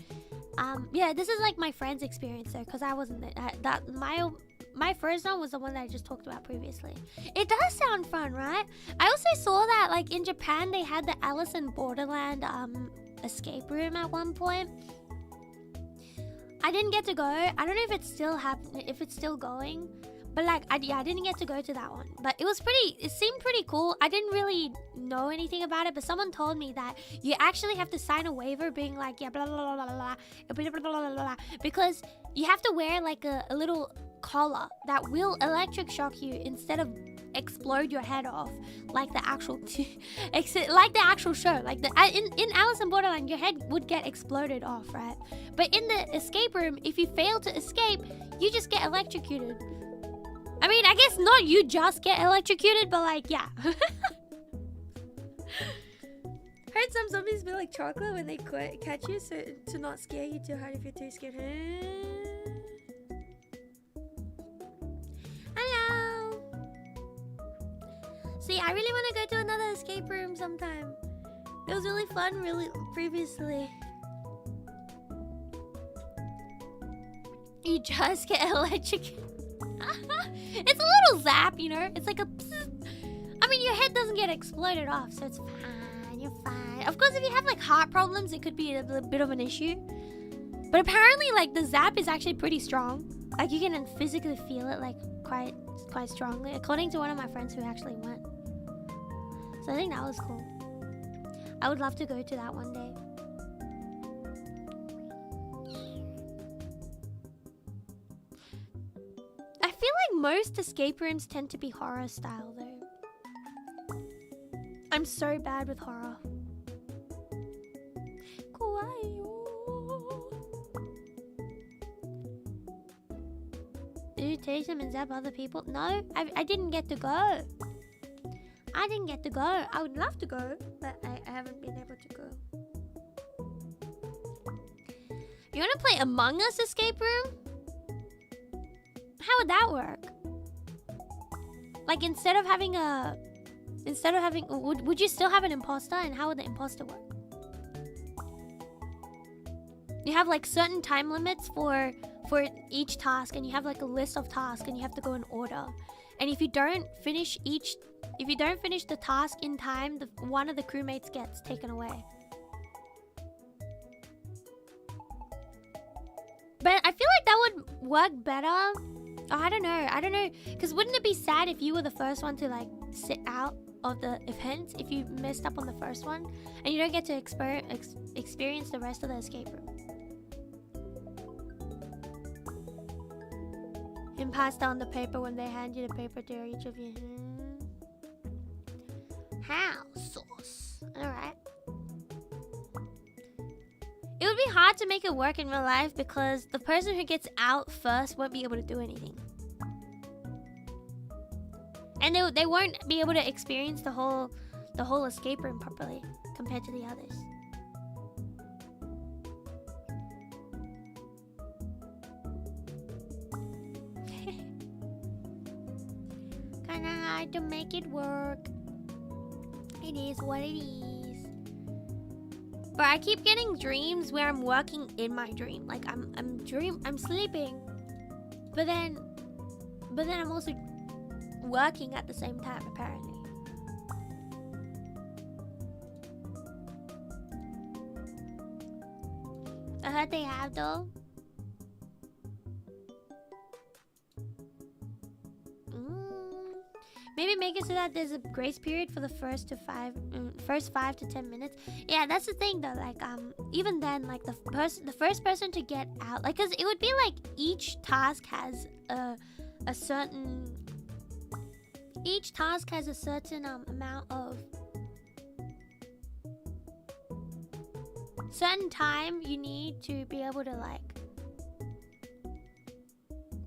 Yeah, this is like my friend's experience there, because I wasn't there. My first one was the one that I just talked about previously. It does sound fun, right? I also saw that like in Japan they had the Alice in Borderland escape room at one point. I didn't get to go. I don't know if it's still happening, if it's still going, but like I didn't get to go to that one. But it seemed pretty cool. I didn't really know anything about it, but someone told me that you actually have to sign a waiver being like, yeah, blah blah blah blah blah blah blah blah blah blah, because you have to wear like a little collar that will electric shock you instead of explode your head off like the actual show. Like in Alice in Borderland, your head would get exploded off, right? But in the escape room, if you fail to escape, you just get electrocuted. I mean, I guess not you just get electrocuted, but like, yeah. Heard some zombies be like chocolate when they catch you, so to not scare you too hard if you're too scared. Hello. See, I really want to go to another escape room sometime. It was really fun, previously. You just get electrocuted. It's a little zap, you know? It's like a psst. I mean, your head doesn't get exploded off, so it's fine. You're fine. Of course, if you have like heart problems, it could be a bit of an issue. But apparently, like, the zap is actually pretty strong. Like, you can physically feel it, like, quite strongly, according to one of my friends who actually went. So I think that was cool. I would love to go to that one day. I feel like most escape rooms tend to be horror style though. I'm so bad with horror. Did you taste them and zap other people? No, I didn't get to go. I didn't get to go. I would love to go, but I haven't been able to go. You want to play Among Us escape room? How would that work? Like instead of having would you still have an imposter, and how would the imposter work? You have like certain time limits for each task, and you have like a list of tasks, and you have to go in order. And if you don't finish the task in time, one of the crewmates gets taken away. But I feel like that would work better. Oh, I don't know. Because wouldn't it be sad if you were the first one to like sit out of the event if you messed up on the first one, and you don't get to experience the rest of the escape room. And pass down the paper when they hand you the paper to each of you. How sauce? Alright. It would be hard to make it work in real life because the person who gets out first won't be able to do anything. And they won't be able to experience the whole escape room properly compared to the others. Kinda hard to make it work. It is what it is. But I keep getting dreams where I'm working in my dream. Like I'm sleeping, but then I'm also working at the same time, apparently. I heard they have though. Maybe make it so that there's a grace period for the first 5 to 10 minutes. Yeah, that's the thing though. Like even then, like the first person to get out, like, cause it would be like each task has a certain amount of certain time you need to be able to like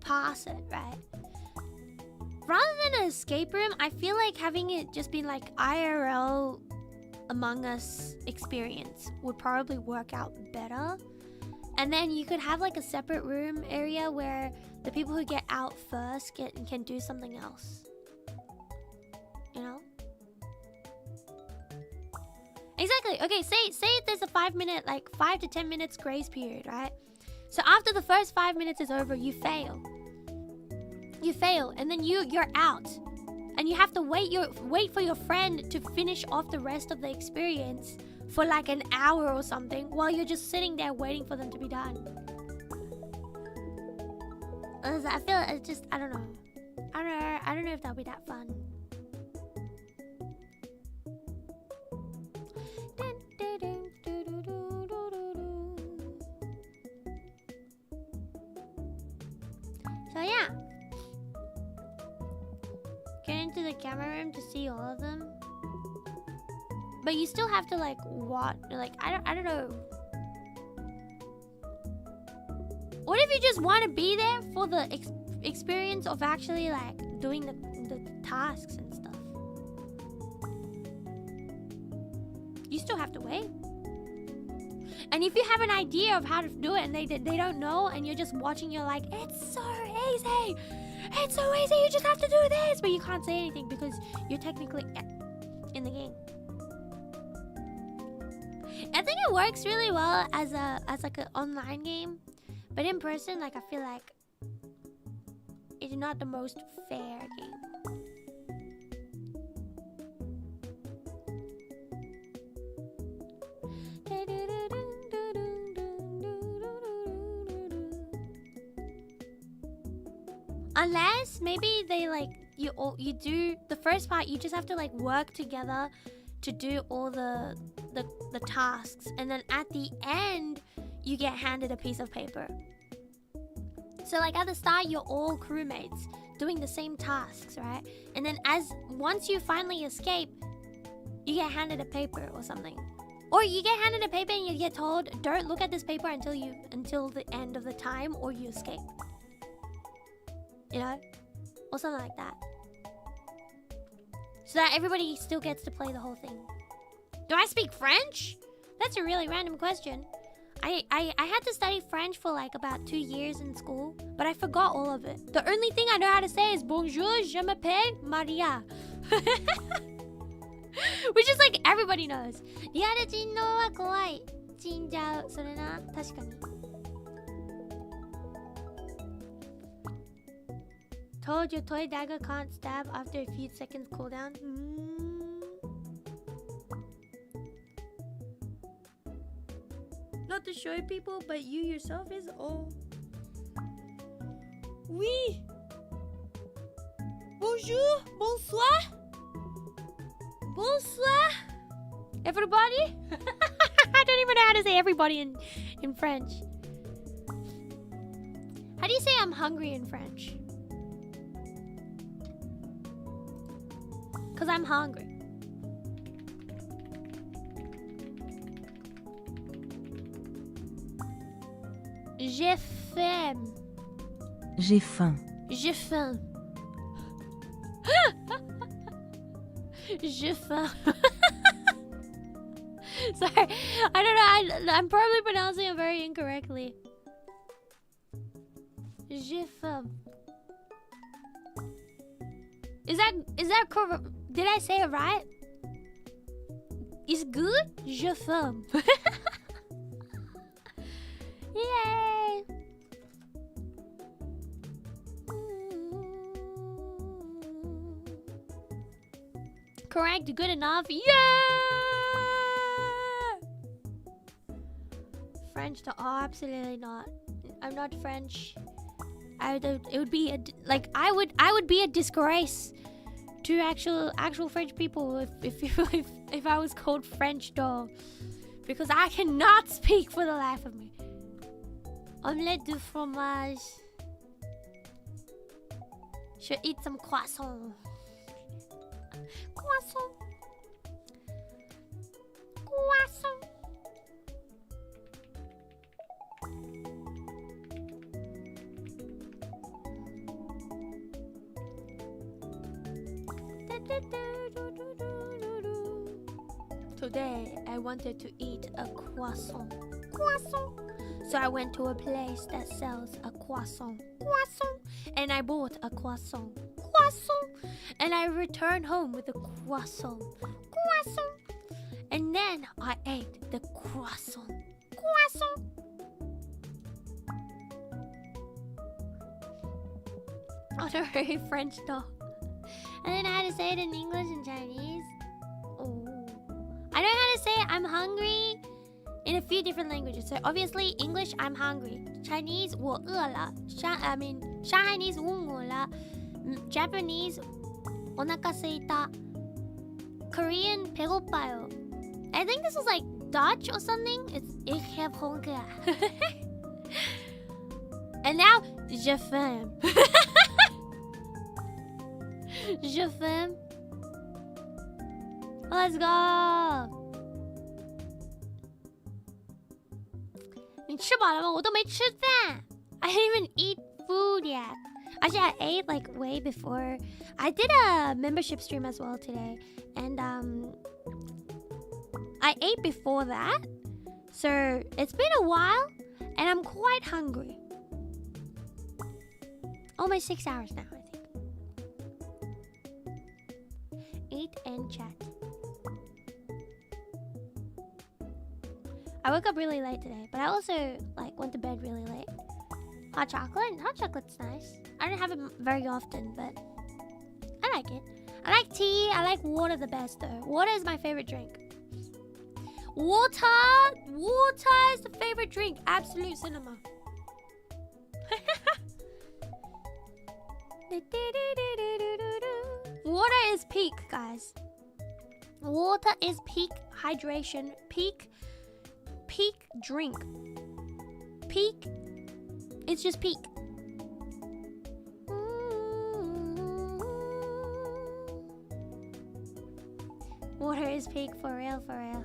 pass it, right? Rather than an escape room, I feel like having it just be like IRL Among Us experience would probably work out better. And then you could have like a separate room area where the people who get out first can do something else. You know? Exactly. Okay, say there's a 5 to 10 minutes grace period, right? So after the first 5 minutes is over, you fail. And then you're out. And you have to wait for your friend to finish off the rest of the experience for like an hour or something while you're just sitting there waiting for them to be done. I feel it's just I don't know if that'll be that fun. So yeah. Get into the camera room to see all of them. But you still have to like watch, like I don't know. What if you just want to be there for the experience of actually like doing the tasks and stuff? You still have to wait. And if you have an idea of how to do it and they don't know and you're just watching, you're like, it's so easy. It's so easy, you just have to do this. But you can't say anything because you're technically in the game. I think it works really well as like an online game. But in person, like I feel like it's not the most fair game. Unless maybe they like you do the first part, you just have to like work together to do all the tasks, and then at the end you get handed a piece of paper. So like at the start you're all crewmates doing the same tasks, right? And then once you finally escape, you get handed a paper or something. Or you get handed a paper and you get told, don't look at this paper until the end of the time or you escape. You know? Or something like that. So that everybody still gets to play the whole thing. Do I speak French? That's a really random question. I had to study French for like about 2 years in school, but I forgot all of it. The only thing I know how to say is bonjour, je m'appelle Maria. Which is like everybody knows. リアル人狼は怖い。死んじゃう。それな。確かに。Told your toy dagger can't stab after a few seconds cooldown. Not to show people, but you yourself is all. Oui. Bonjour, bonsoir. Bonsoir, everybody. I don't even know how to say everybody in French. How do you say I'm hungry in French? Because I'm hungry. J'ai faim. J'ai faim. J'ai faim. J'ai faim. Sorry, I don't know. I'm probably pronouncing it very incorrectly. J'ai faim. Is that correct? Did I say it right? Is good? J'ai faim. Yay! Correct, good enough. Yeah! French? No, oh, absolutely not. I'm not French. It would be like I would be a disgrace to actual French people if I was called French doll, because I cannot speak for the life of me. Omelette de fromage. Should eat some croissant. Croissant. Croissant. Today I wanted to eat a croissant. Croissant. So I went to a place that sells a croissant. Croissant. And I bought a croissant. Croissant. And I returned home with a croissant. Croissant. And then I ate the croissant. Croissant. Honorary French doll. I don't know how to say it in English and Chinese. Oh. I know how to say I'm hungry in a few different languages. So obviously English, I'm hungry. Chinese, 我饿了. Chinese, 我饿了. Japanese, お腹すいた. Korean, 배고파요. I think this was like Dutch or something. It's ich heb Hunger. And now, je faim. Je faim. Let's go. 你吃饱了吗？我都没吃饭。I didn't even eat food yet. Actually, I ate like way before. I did a membership stream as well today, and I ate before that. So it's been a while, and I'm quite hungry. Almost 6 hours now, I think. Eat and chat. I woke up really late today, but I also like went to bed really late. Hot chocolate? Hot chocolate's nice. I don't have it very often, but I like it. I like tea. I like water the best though. Water is my favorite drink. Water is the favorite drink. Absolute cinema. Water is peak, guys. Water is peak hydration. Peak drink. Peak. It's just peak. Water is peak for real, for real.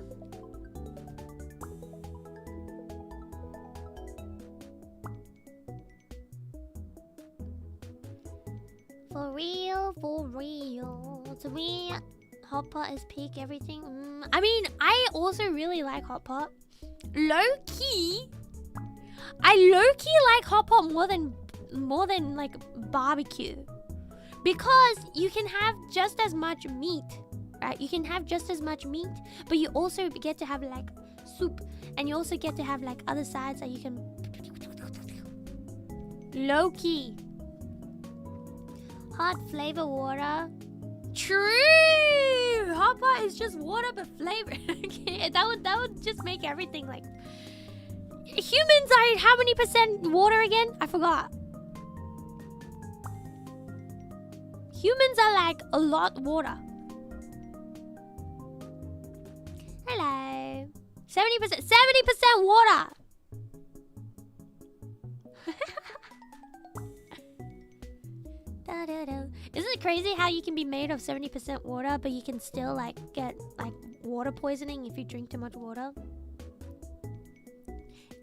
For real, for real. To me, hot pot is peak everything. I mean, I also really like hot pot. Low-key, I low-key like hot pot more than like barbecue, because you can have just as much meat, right? You can have just as much meat, but you also get to have like soup, and you also get to have like other sides that you can low-key. Hot flavor water. True. Hot pot is just water but flavor. that would just make everything like. Humans are how many percent water again? I forgot. Humans are like a lot water. 70% water. Isn't it crazy how you can be made of 70% water, but you can still like get like water poisoning if you drink too much water?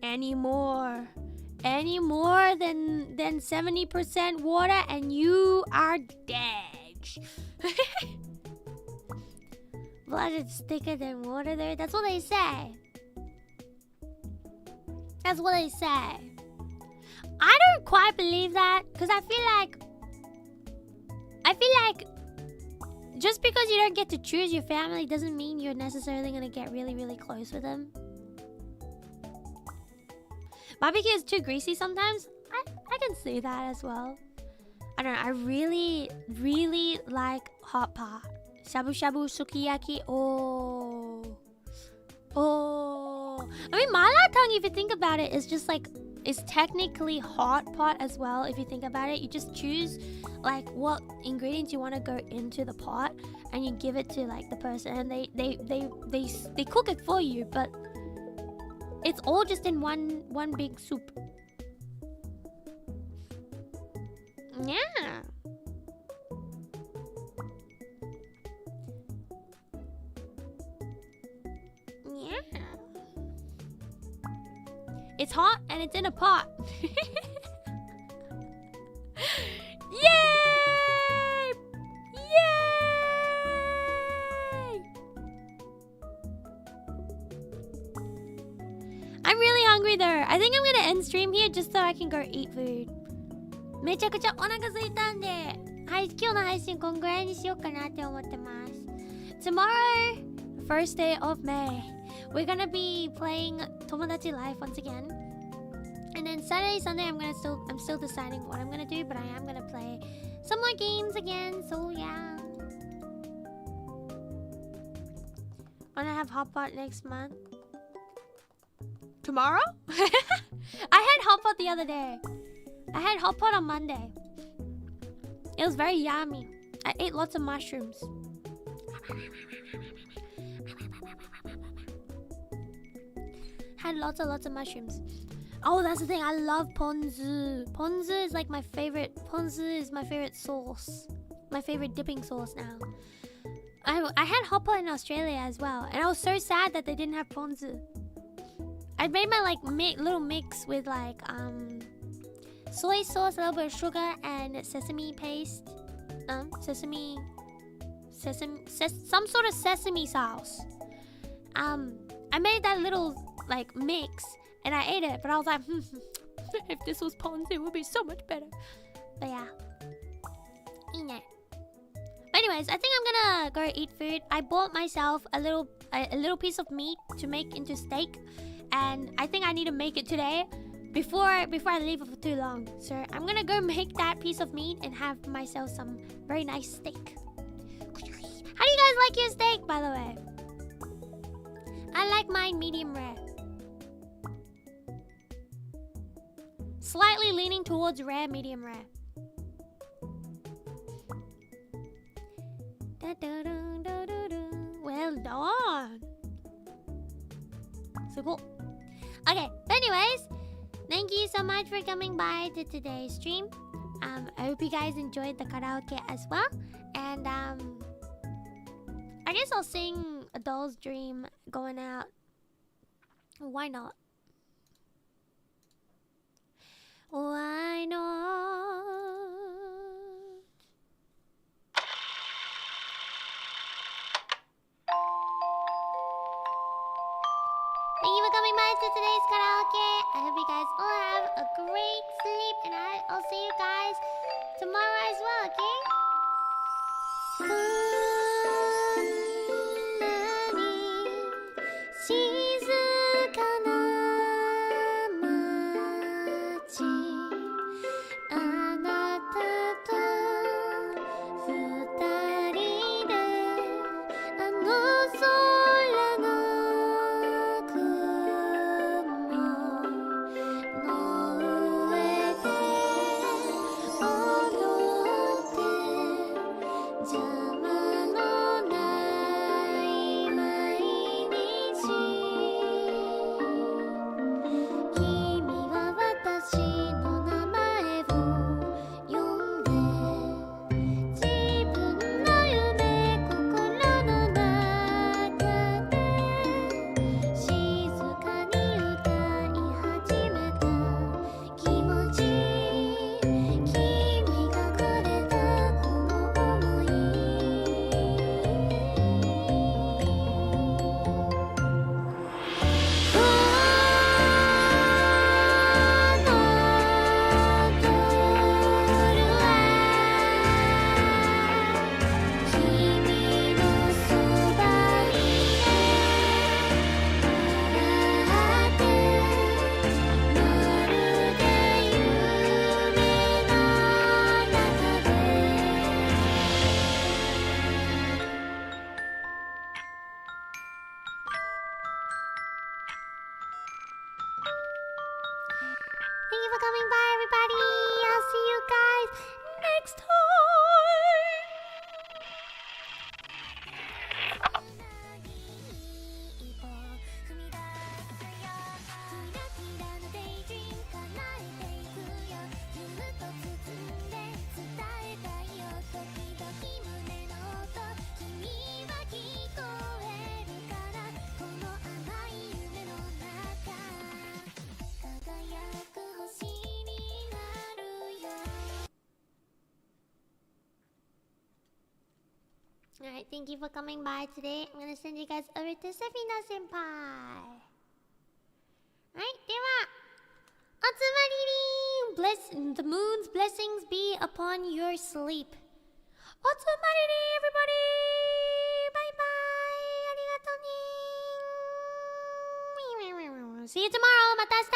Any more than 70% water and you are dead. Blood is thicker than water there. That's what they say. That's what they say. I don't quite believe that, because I feel like just because you don't get to choose your family doesn't mean you're necessarily gonna get really, really close with them. Barbecue is too greasy sometimes. I can see that as well. I don't know. I really, really like hot pot. Shabu shabu sukiyaki. Oh. I mean, mala tang, if you think about it, is just like, it's technically hot pot as well. If you think about it, you just choose like what ingredients you want to go into the pot, and you give it to like the person, and they cook it for you, but it's all just in one big soup. Yeah. Yeah. It's hot and it's in a pot. Yay! Yay! I'm really hungry though. I think I'm gonna end stream here just so I can go eat food. めちゃくちゃお腹空いたんで、はい、今日の配信こんぐらいにしようかなって思ってます。Tomorrow, first day of May, we're gonna be playing Tomodachi Life once again. And then Saturday, Sunday, I'm still deciding what I'm gonna do, but I am gonna play some more games again. So yeah, wanna have hot pot next month. Tomorrow? I had hot pot the other day. I had hot pot on Monday. It was very yummy. I ate lots of mushrooms. Had lots of mushrooms. Oh, that's the thing. I love ponzu. Ponzu is like my favorite. Ponzu is my favorite sauce. My favorite dipping sauce now. I had hot pot in Australia as well, and I was so sad that they didn't have ponzu. I made my like little mix with like soy sauce, a little bit of sugar, and sesame paste. Some sort of sesame sauce. I made that little like mix and I ate it, but I was like, if this was ponzu, it would be so much better. But yeah. But anyways, I think I'm gonna go eat food. I bought myself a little piece of meat to make into steak, and I think I need to make it today before I leave it for too long. So I'm gonna go make that piece of meat and have myself some very nice steak. How do you guys like your steak, by the way? I like mine medium rare. Slightly leaning towards rare, medium rare. Well done. So cool. Okay, but anyways, thank you so much for coming by to today's stream. I hope you guys enjoyed the karaoke as well. And I guess I'll sing A Doll's Dream going out. Why not? Why not? Thank you for coming by to today's karaoke. I hope you guys all have a great sleep, and I'll see you guys tomorrow as well, okay? you for coming by, everybody. I'll see you guys next time. Alright, thank you for coming by today. I'm gonna send you guys over to Sefina Senpai. Alright, では、おつまりに Bless the moon's blessings be upon your sleep. おつまりに everybody! バイバイありがとうね See you tomorrow! また明日